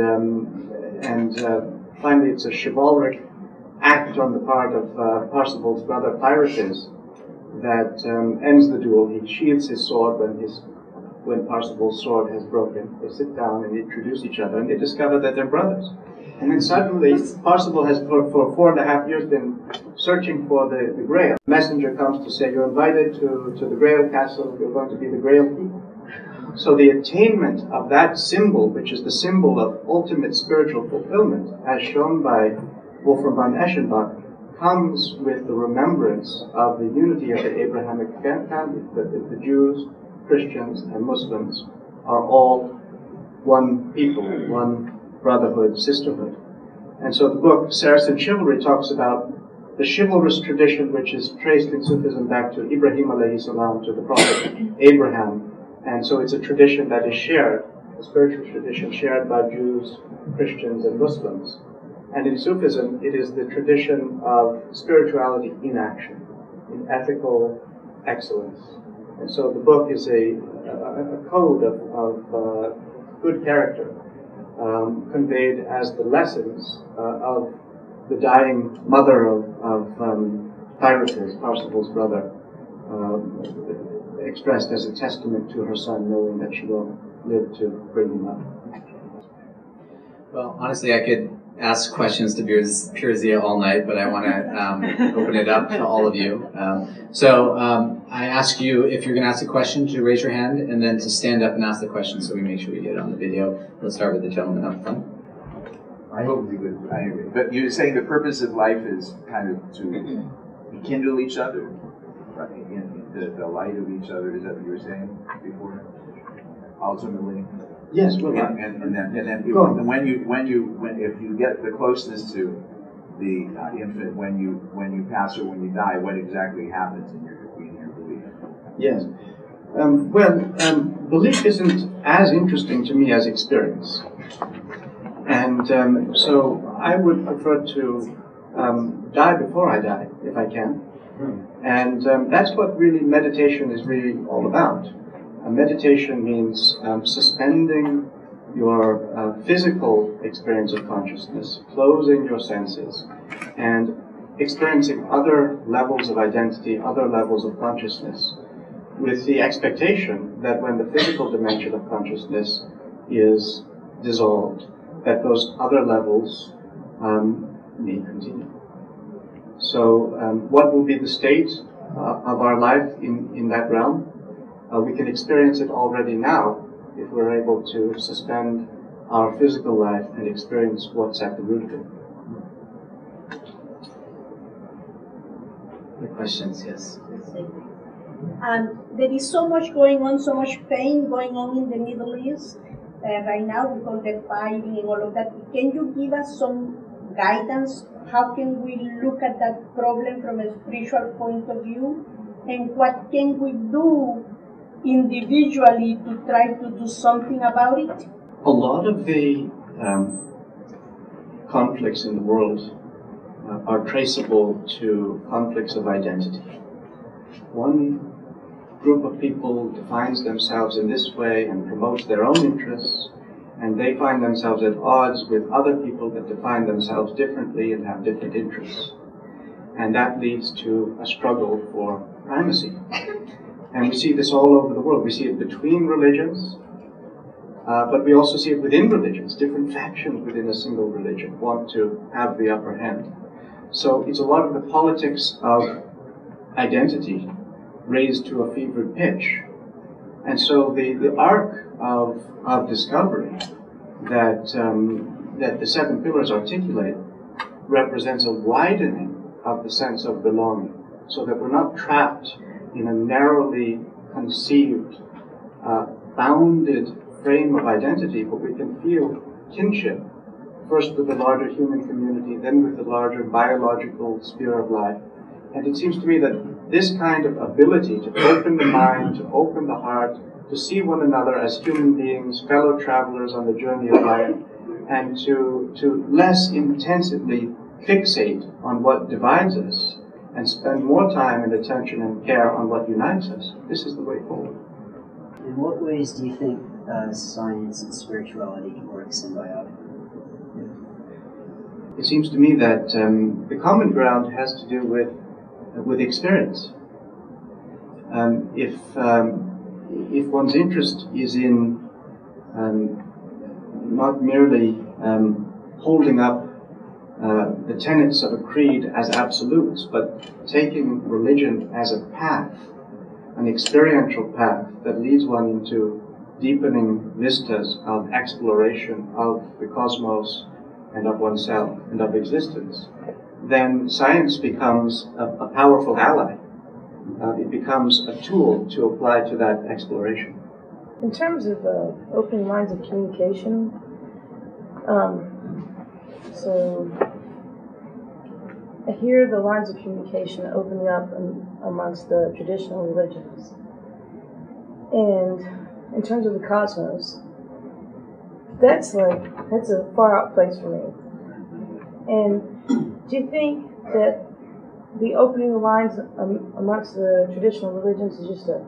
finally, it's a chivalric act on the part of Parsifal's brother Pyrates that ends the duel. He sheathes his sword when Parsifal's sword has broken. They sit down and introduce each other, and they discover that they're brothers. And then suddenly, Parsifal has for 4.5 years been searching for the Grail. The messenger comes to say, you're invited to the Grail castle, you're going to be the Grail people. So the attainment of that symbol, which is the symbol of ultimate spiritual fulfillment, as shown by Wolfram von Eschenbach, comes with the remembrance of the unity of the Abrahamic family, that the Jews, Christians, and Muslims are all one people, one brotherhood, sisterhood. And so the book Saracen Chivalry talks about the chivalrous tradition which is traced in Sufism back to Ibrahim alayhi salam, to the prophet Abraham. And so it's a tradition that is shared, a spiritual tradition shared by Jews, Christians, and Muslims. And in Sufism, it is the tradition of spirituality in action, in ethical excellence. And so the book is a code of good character, conveyed as the lessons of the dying mother of Pyrates, Parsifal's brother, expressed as a testament to her son, knowing that she will live to bring him up. Well, honestly, I could ask questions to Pir Zia all night, but I want to open it up to all of you. So I ask you, if you're going to ask a question, to raise your hand and then to stand up and ask the question so we make sure we get it on the video. Let's start with the gentleman up front. I hope you would. Anyway, but you're saying the purpose of life is kind of to rekindle each other, right? In the light of each other. Is that what you were saying before? Ultimately. Yes, well, and then if you get the closeness to the infant when you pass or when you die, what exactly happens in your belief? Yes. Belief isn't as interesting to me as experience. And so I would prefer to die before I die, if I can. And that's what really meditation is really all about. Meditation means suspending your physical experience of consciousness, closing your senses, and experiencing other levels of identity, other levels of consciousness, with the expectation that when the physical dimension of consciousness is dissolved, that those other levels may continue. So what will be the state of our life in that realm? We can experience it already now if we're able to suspend our physical life and experience what's at the root of it. Any questions? Yes. There is so much going on, so much pain going on in the Middle East right now with all the fighting and all of that. Can you give us some guidance? How can we look at that problem from a spiritual point of view? And what can we do individually to try to do something about it? A lot of the conflicts in the world are traceable to conflicts of identity. One group of people defines themselves in this way and promotes their own interests, and they find themselves at odds with other people that define themselves differently and have different interests. And that leads to a struggle for primacy. And we see this all over the world. We see it between religions, but we also see it within religions. Different factions within a single religion want to have the upper hand. So it's a lot of the politics of identity raised to a fevered pitch. And so the arc of discovery that the seven pillars articulate represents a widening of the sense of belonging, so that we're not trapped in a narrowly conceived, bounded frame of identity, but we can feel kinship, first with the larger human community, then with the larger biological sphere of life. And it seems to me that this kind of ability to open the mind, to open the heart, to see one another as human beings, fellow travelers on the journey of life, and to less intensively fixate on what divides us, and spend more time and attention and care on what unites us. This is the way forward. In what ways do you think science and spirituality work symbiotically? It seems to me that the common ground has to do with experience. If one's interest is in not merely holding up the tenets of a creed as absolutes, but taking religion as a path, an experiential path that leads one into deepening vistas of exploration of the cosmos and of oneself and of existence, then science becomes a powerful ally. It becomes a tool to apply to that exploration. In terms of opening lines of communication, so I hear the lines of communication opening up amongst the traditional religions. And in terms of the cosmos, that's a far out place for me. And do you think that the opening of lines amongst the traditional religions is just a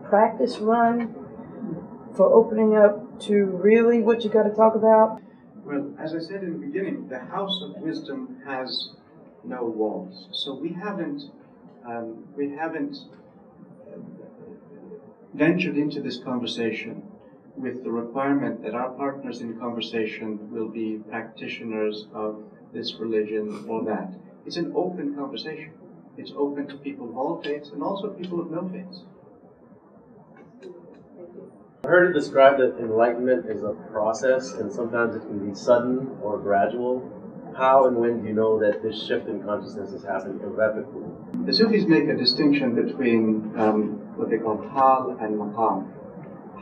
practice run for opening up to really what you got to talk about? Well, as I said in the beginning, the house of wisdom has no walls. So we haven't ventured into this conversation with the requirement that our partners in conversation will be practitioners of this religion or that. It's an open conversation. It's open to people of all faiths and also people of no faiths. I heard it described that enlightenment is a process, and sometimes it can be sudden or gradual. How and when do you know that this shift in consciousness has happened irrevocably? The Sufis make a distinction between what they call hal and maqam.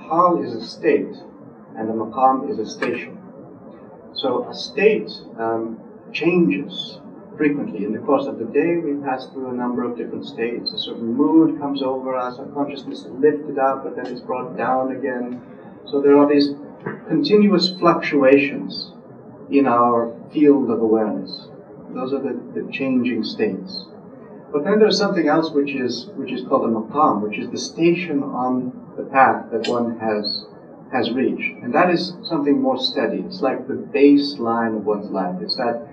Hal is a state, and a maqam is a station. So a state changes frequently. In the course of the day, we pass through a number of different states. A certain mood comes over us, our consciousness is lifted up, but then it's brought down again. So there are these continuous fluctuations in our field of awareness. Those are the changing states. But then there's something else which is called a maqam, which is the station on the path that one has reached. And that is something more steady. It's like the baseline of one's life. It's that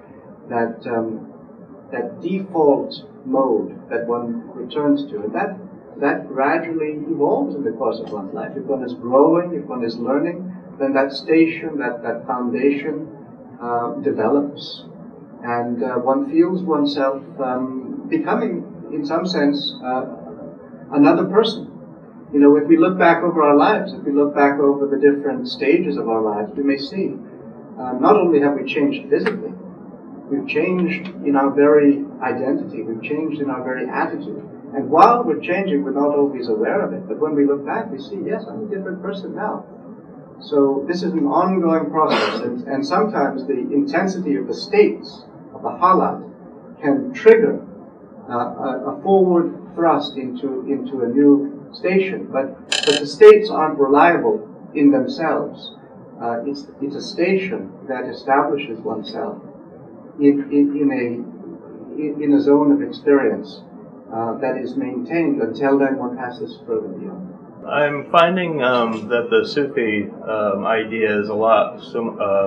default mode that one returns to. And that gradually evolves in the course of one's life. If one is growing, if one is learning, then that station, that foundation develops. And one feels oneself becoming, in some sense, another person. You know, if we look back over our lives, if we look back over the different stages of our lives, we may see not only have we changed physically, we've changed in our very identity, we've changed in our very attitude. And while we're changing, we're not always aware of it. But when we look back, we see, yes, I'm a different person now. So this is an ongoing process. And sometimes the intensity of the states, of the halat, can trigger a forward thrust into a new station. But the states aren't reliable in themselves. It's a station that establishes oneself in a zone of experience that is maintained until then one passes further beyond. I'm finding that the Sufi idea is a lot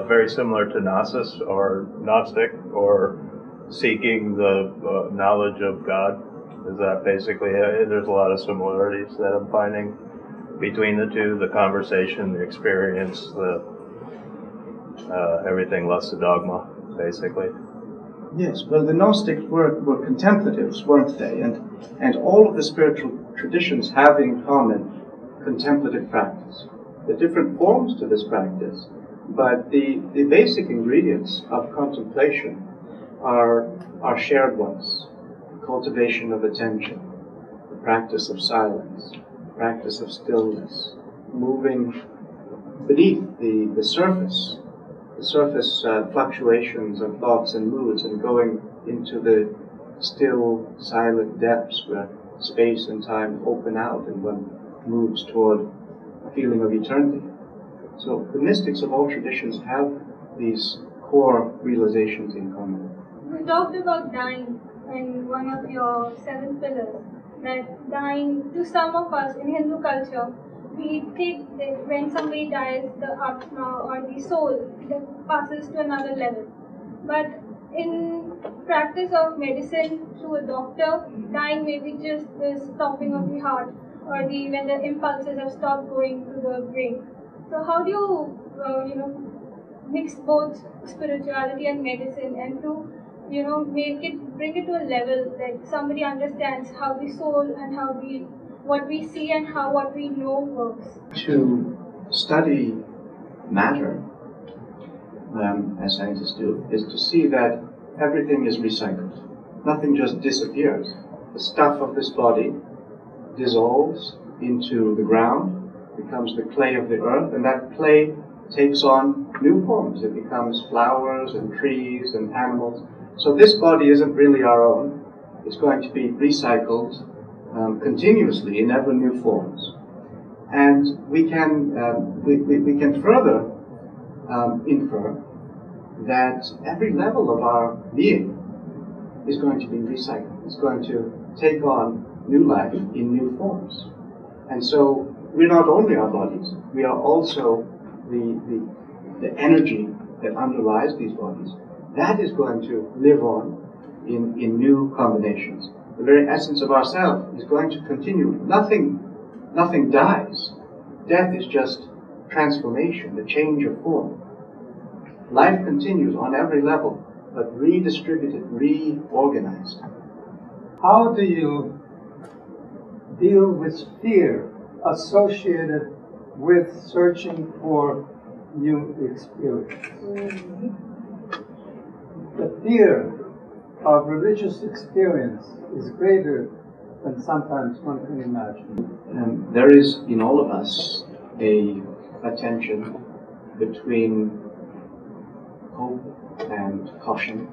very similar to Gnosis or Gnostic, or seeking the knowledge of God. Is that basically it? There's a lot of similarities that I'm finding between the two: the conversation, the experience, the everything less the dogma, basically. Yes, well, the Gnostics were contemplatives, weren't they? And all of the spiritual traditions have in common contemplative practice. There are different forms to this practice, but the basic ingredients of contemplation are shared ones. The cultivation of attention, the practice of silence, the practice of stillness, moving beneath the surface fluctuations of thoughts and moods, and going into the still, silent depths where space and time open out and one moves toward a feeling of eternity. So the mystics of all traditions have these core realizations in common. You talked about dying in one of your 7 pillars, that dying, to some of us in Hindu culture, we think that when somebody dies, the atma or the soul passes to another level. But in practice of medicine through a doctor, dying may be just the stopping of the heart, or when the impulses have stopped going to the brain. So how do you, mix both spirituality and medicine, and to, bring it to a level that somebody understands how the soul and what we see and how what we know works? To study matter, as scientists do, is to see that everything is recycled. Nothing just disappears. The stuff of this body dissolves into the ground, becomes the clay of the earth, and that clay takes on new forms. It becomes flowers and trees and animals. So this body isn't really our own. It's going to be recycled continuously in ever new forms. And we can further infer that every level of our being is going to be recycled. It's going to take on new life in new forms. And so we're not only our bodies, we are also the energy that underlies these bodies. That is going to live on in new combinations. The very essence of ourself is going to continue. Nothing dies. Death is just transformation, a change of form. Life continues on every level, but redistributed, reorganized. How do you deal with fear associated with searching for new experience? The fear of religious experience is greater than sometimes one can imagine. There is in all of us a tension between hope and caution.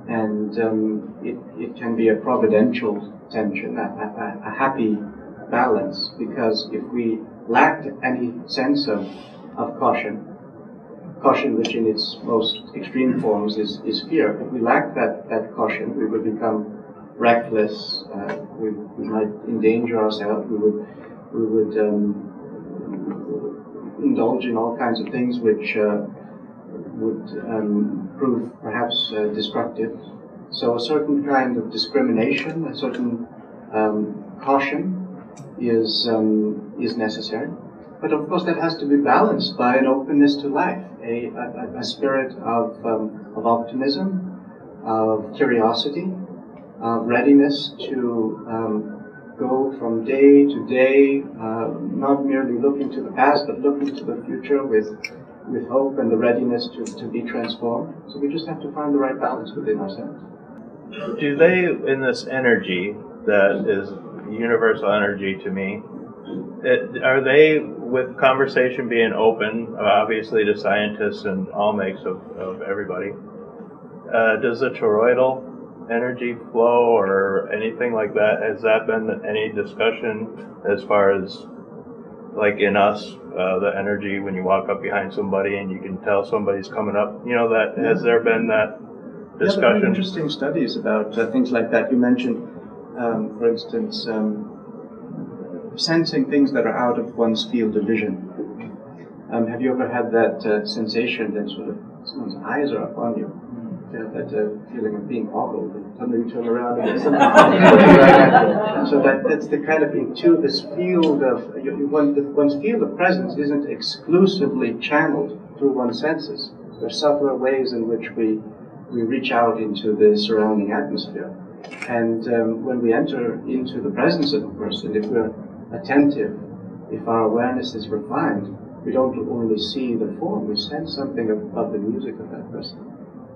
And it can be a providential tension, a happy balance, because if we lacked any sense of caution, which in its most extreme forms is fear, if we lacked that caution, we would become reckless, we might endanger ourselves, we would indulge in all kinds of things which would prove perhaps destructive. So a certain kind of discrimination, a certain caution is necessary. But of course that has to be balanced by an openness to life, a spirit of optimism, of curiosity, of readiness to go from day to day, not merely looking to the past, but looking to the future with hope and the readiness to be transformed. So we just have to find the right balance within ourselves. Do they, in this energy that is universal energy to me, are they, with conversation being open, obviously to scientists and all makes of everybody, does the toroidal energy flow or anything like that? Has that been any discussion as far as, like in us, the energy when you walk up behind somebody and you can tell somebody's coming up? You know, that has there been that discussion? Yeah, there are interesting studies about things like that. You mentioned, for instance, sensing things that are out of one's field of vision. Have you ever had that sensation that sort of someone's eyes are up on you? You have that feeling of being ogled, and suddenly you turn around and there's something like so that's the kind of this field of one's field of presence isn't exclusively channeled through one's senses. There are subtler ways in which we reach out into the surrounding atmosphere. And when we enter into the presence of a person, if we're attentive, if our awareness is refined, we don't only see the form, we sense something of the music of that person.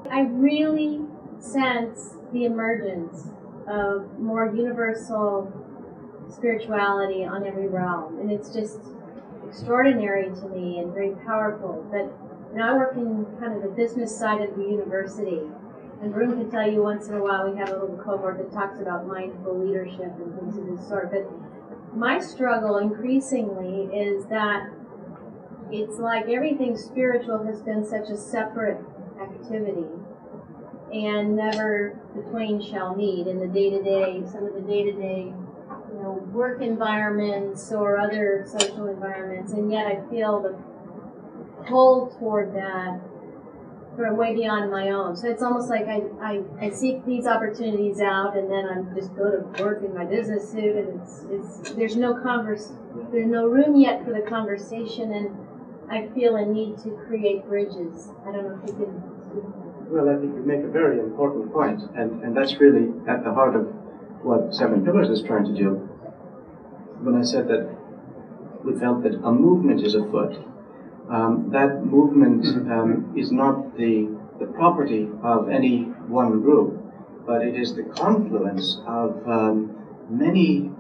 I really sense the emergence of more universal spirituality on every realm, and it's just extraordinary to me and very powerful. But I work in kind of the business side of the university, and Varun can tell you once in a while we have a little cohort that talks about mindful leadership and things of this sort. But my struggle increasingly is that it's like everything spiritual has been such a separate activity, and never the twain shall meet in the day-to-day, some of the day-to-day, work environments or other social environments, and yet I feel the pull toward that from way beyond my own. So it's almost like I seek these opportunities out, and then I just go to work in my business suit, and there's no room yet for the conversation, and I feel a need to create bridges. I don't know if you can. Well, I think you make a very important point, and that's really at the heart of what Seven Pillars is trying to do. When I said that we felt that a movement is afoot, that movement is not the property of any one group, but it is the confluence of many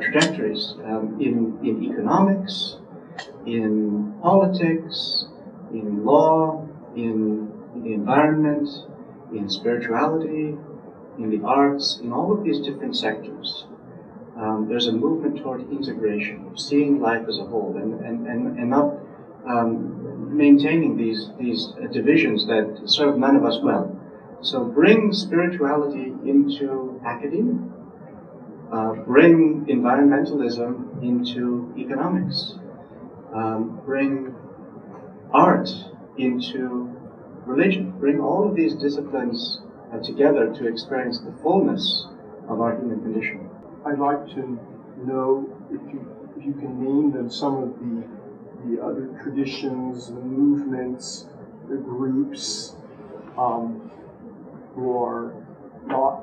trajectories in economics, in politics, in law, in the environment, in spirituality, in the arts, in all of these different sectors. There's a movement toward integration, of seeing life as a whole, and not maintaining these divisions that serve none of us well. So bring spirituality into academia, bring environmentalism into economics, bring art into religion, bring all of these disciplines together to experience the fullness of our human condition. I'd like to know if you can name them, some of the other traditions, the movements, the groups who are not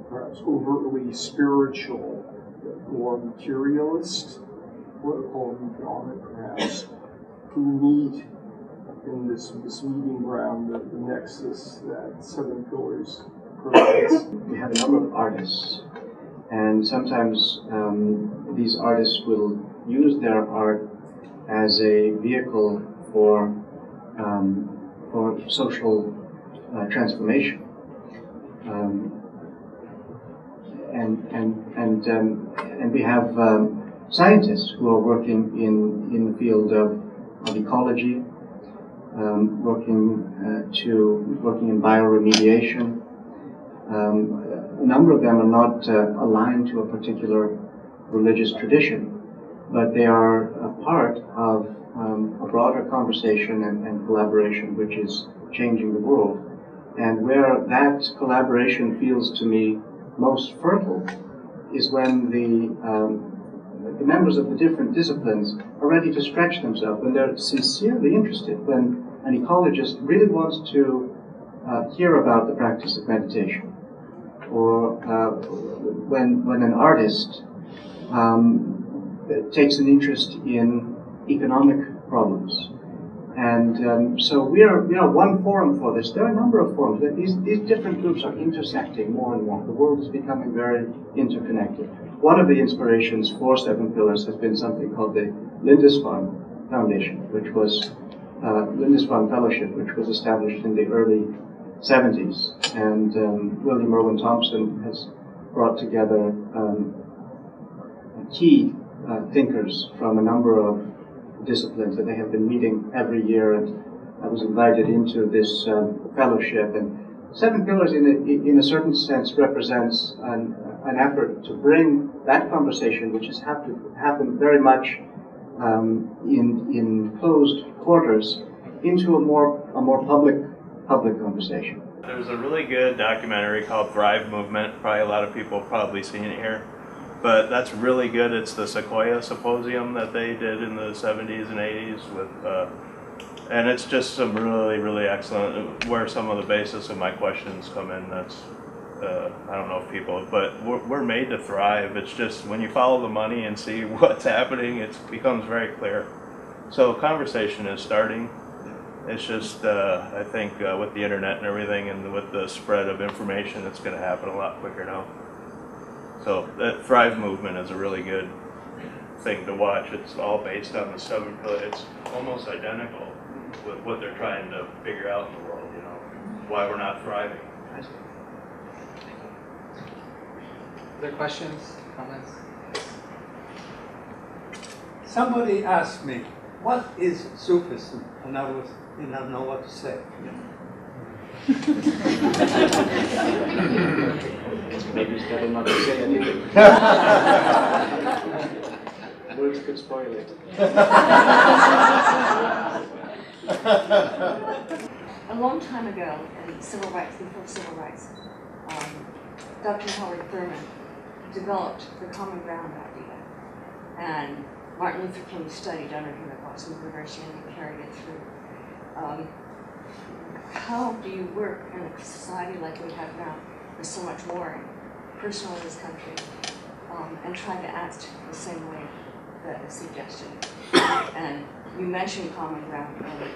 perhaps overtly spiritual, but more materialist, political and economic perhaps, who meet in this meeting ground, the nexus that Seven Pillars provides. We have a number of artists, and sometimes these artists will use their art as a vehicle for social transformation. And we have scientists who are working in the field of ecology, working in bioremediation. A number of them are not aligned to a particular religious tradition, but they are a part of a broader conversation and collaboration which is changing the world. And where that collaboration feels to me most fertile is when the members of the different disciplines are ready to stretch themselves, when they're sincerely interested, when an ecologist really wants to hear about the practice of meditation, or when an artist takes an interest in economic problems. And so we are one forum for this. There are a number of forums. These different groups are intersecting more and more. The world is becoming very interconnected. One of the inspirations for Seven Pillars has been something called the Lindisfarne Foundation, which was Lindisfarne Fellowship, which was established in the early 70s. And William Irwin Thompson has brought together key thinkers from a number of disciplines, that they have been meeting every year, and I was invited into this fellowship. And Seven Pillars, in a certain sense, represents an effort to bring that conversation, which has happened very much in closed quarters, into a more public conversation. There's a really good documentary called Thrive Movement. Probably a lot of people have probably seen it here. But that's really good. It's the Sequoia Symposium that they did in the 70s and 80s with, and it's just some really, really excellent, where some of the basis of my questions come in. That's, I don't know if people, but we're made to thrive. It's just when you follow the money and see what's happening, it becomes very clear. So conversation is starting. It's just, I think with the internet and everything, and with the spread of information, it's going to happen a lot quicker now. So that Thrive movement is a really good thing to watch. It's all based on the Seven Pillars. It's almost identical with what they're trying to figure out in the world, you know, why we're not thriving. Other questions, comments? Somebody asked me, what is Sufism? And I didn't know what to say. Maybe it's better not to say anything. Words could spoil it. A long time ago, in civil rights, before civil rights, Dr. Howard Thurman developed the common ground idea. And Martin Luther King studied under him at Boston University and carried it through. How do you work in a society like we have now, with so much warring, personal in this country, and try to act the same way that is suggested? And you mentioned common ground earlier,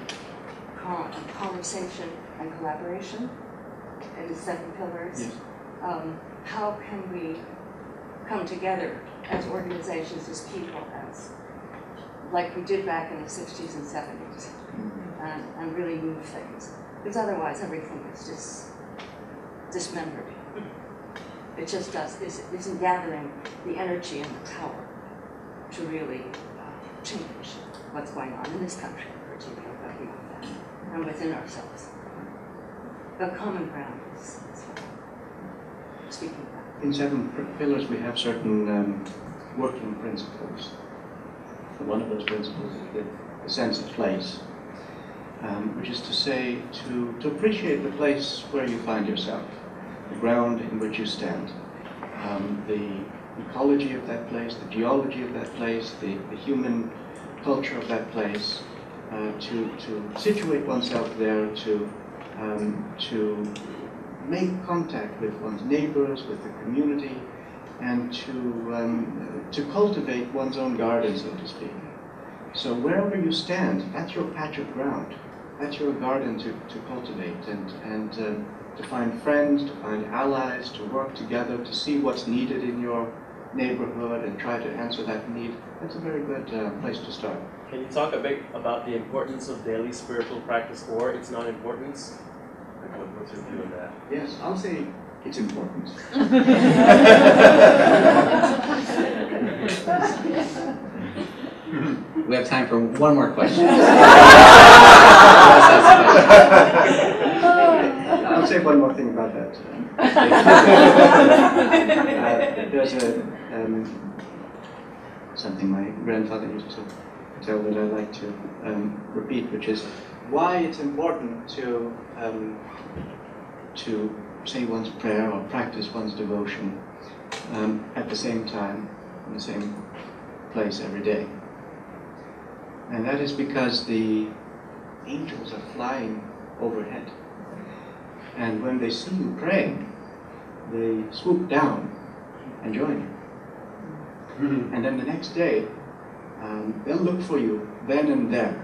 conversation and collaboration in the Seven Pillars. Yes. How can we come together as organizations, as people, as like we did back in the 60s and 70s, and really move things? Because otherwise everything is just dismembered. It just isn't gathering the energy and the power to really change what's going on in this country, particularly, but beyond that, and within ourselves. The common ground is what I'm speaking about. In Seven Pillars, we have certain working principles. One of those principles is the sense of place. Which is to say, to appreciate the place where you find yourself, the ground in which you stand, the ecology of that place, the geology of that place, the human culture of that place, to situate oneself there, to make contact with one's neighbors, with the community, and to cultivate one's own garden, so to speak. So wherever you stand, that's your patch of ground. That's your garden to cultivate and to find friends, to find allies, to work together, to see what's needed in your neighborhood and try to answer that need. That's a very good place to start. Can you talk a bit about the importance of daily spiritual practice or its non-importance? What's your view on that? Yes, I'll say it's important. We have time for one more question. I'll say one more thing about that. There's something my grandfather used to tell that I like to repeat, which is why it's important to say one's prayer or practice one's devotion at the same time, in the same place every day. And that is because the angels are flying overhead. And when they see you praying, they swoop down and join you. And then the next day, they'll look for you then and there.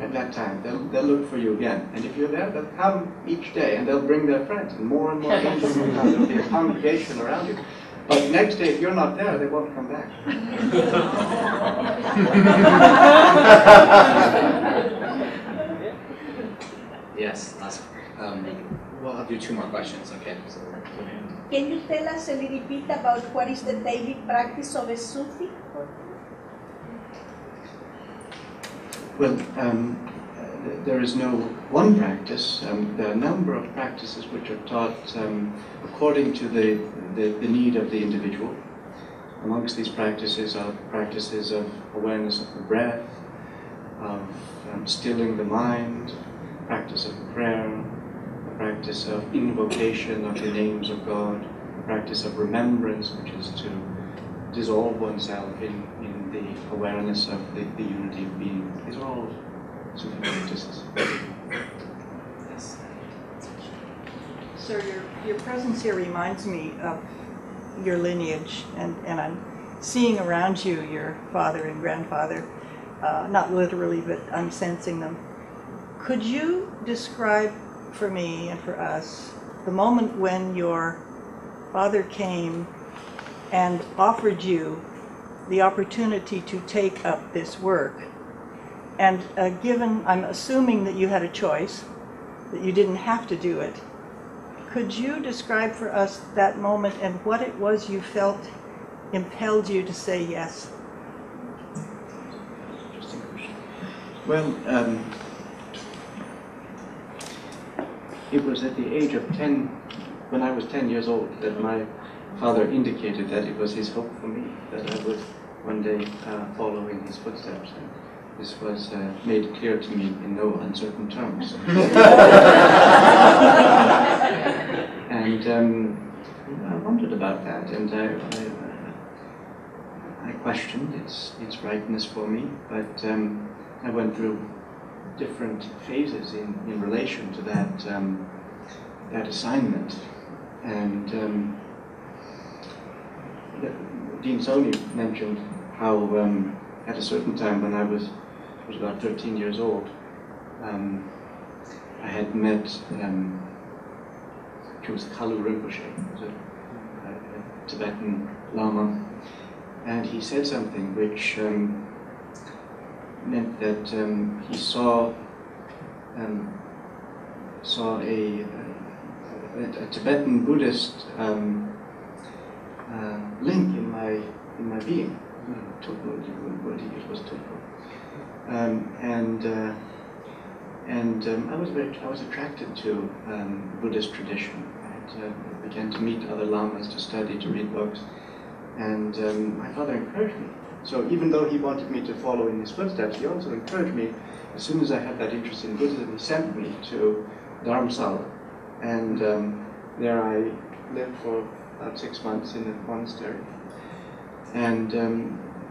At that time, they'll look for you again. And if you're there, they'll come each day and they'll bring their friends. And more angels will come. There'll be a congregation around you. But the next day, if you're not there, they won't come back. Yes, last. Well, I'll do two more questions. Okay. So, can you tell us a little bit about what is the daily practice of a Sufi? Well, there is no one practice. There are a number of practices which are taught according to the need of the individual. Amongst these practices are practices of awareness of the breath, of stilling the mind, practice of prayer, a practice of invocation of the names of God, a practice of remembrance, which is to dissolve oneself in the awareness of the unity of being. These are all Sufi practices. yes. Sir, your presence here reminds me of your lineage, and I'm seeing around you your father and grandfather, not literally, but I'm sensing them. Could you describe for me and for us the moment when your father came and offered you the opportunity to take up this work? And given, I'm assuming that you had a choice, that you didn't have to do it, could you describe for us that moment and what it was you felt impelled you to say yes? Interesting question. Well, it was at the age of 10, when I was 10 years old, that my father indicated that it was his hope for me that I would one day follow in his footsteps. And this was made clear to me in no uncertain terms. And I wondered about that, and I questioned its rightness for me, but I went through different phases in relation to that that assignment. And Dean Sony mentioned how at a certain time when I was about 13 years old, I had met Kalu Rinpoche, who was a Tibetan Lama, and he said something which meant that he saw a Tibetan Buddhist link in my being. It was Tupu. I was attracted to Buddhist tradition. I began to meet other lamas, to study, to read books, and my father encouraged me. So even though he wanted me to follow in his footsteps, he also encouraged me. As soon as I had that interest in Buddhism, he sent me to Dharamsala, and there I lived for about 6 months in a monastery, and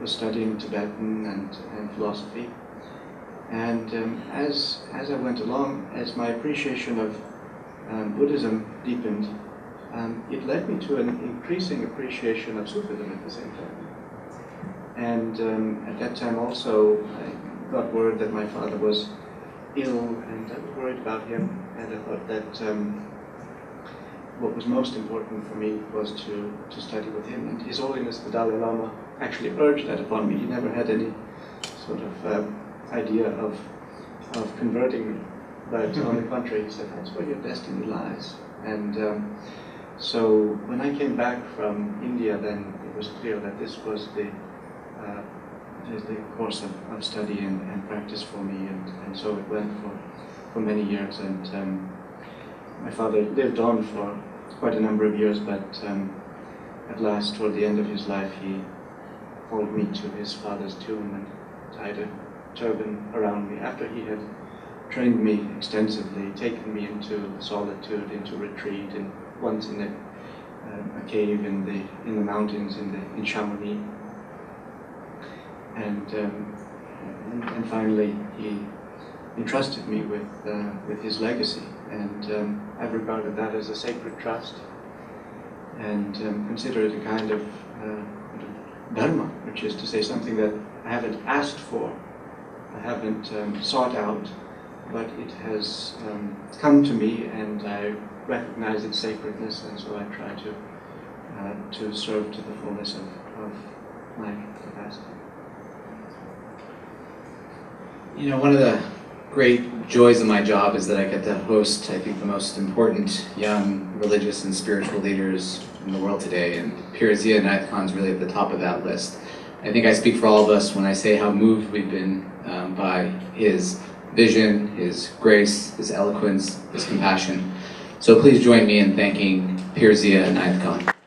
was studying Tibetan and philosophy. And as I went along, as my appreciation of Buddhism deepened, it led me to an increasing appreciation of Sufism at the same time. And at that time also, I got word that my father was ill, and I was worried about him, and I thought that what was most important for me was to study with him. And His Holiness the Dalai Lama actually urged that upon me. He never had any sort of idea of converting me. But on the contrary, he said, that's where your destiny lies. And so when I came back from India, then it was clear that this was the course of study and practice for me. And so it went for many years. And my father lived on for quite a number of years, but at last, toward the end of his life, he called me to his father's tomb and tied a turban around me after he had trained me extensively, taken me into solitude, into retreat, and once in a cave in the mountains in Chamonix, and finally he entrusted me with his legacy, and I've regarded that as a sacred trust, and consider it a kind of dharma, which is to say something that I haven't asked for, I haven't sought out, but it has come to me, and I recognize its sacredness, and so I try to serve to the fullness of my capacity. You know, one of the great joys of my job is that I get to host, I think, the most important young religious and spiritual leaders in the world today, and Pir Zia Inayat-Khan is really at the top of that list. I think I speak for all of us when I say how moved we've been by his vision, his grace, his eloquence, his compassion. So please join me in thanking Pir Zia Inayat-Khan.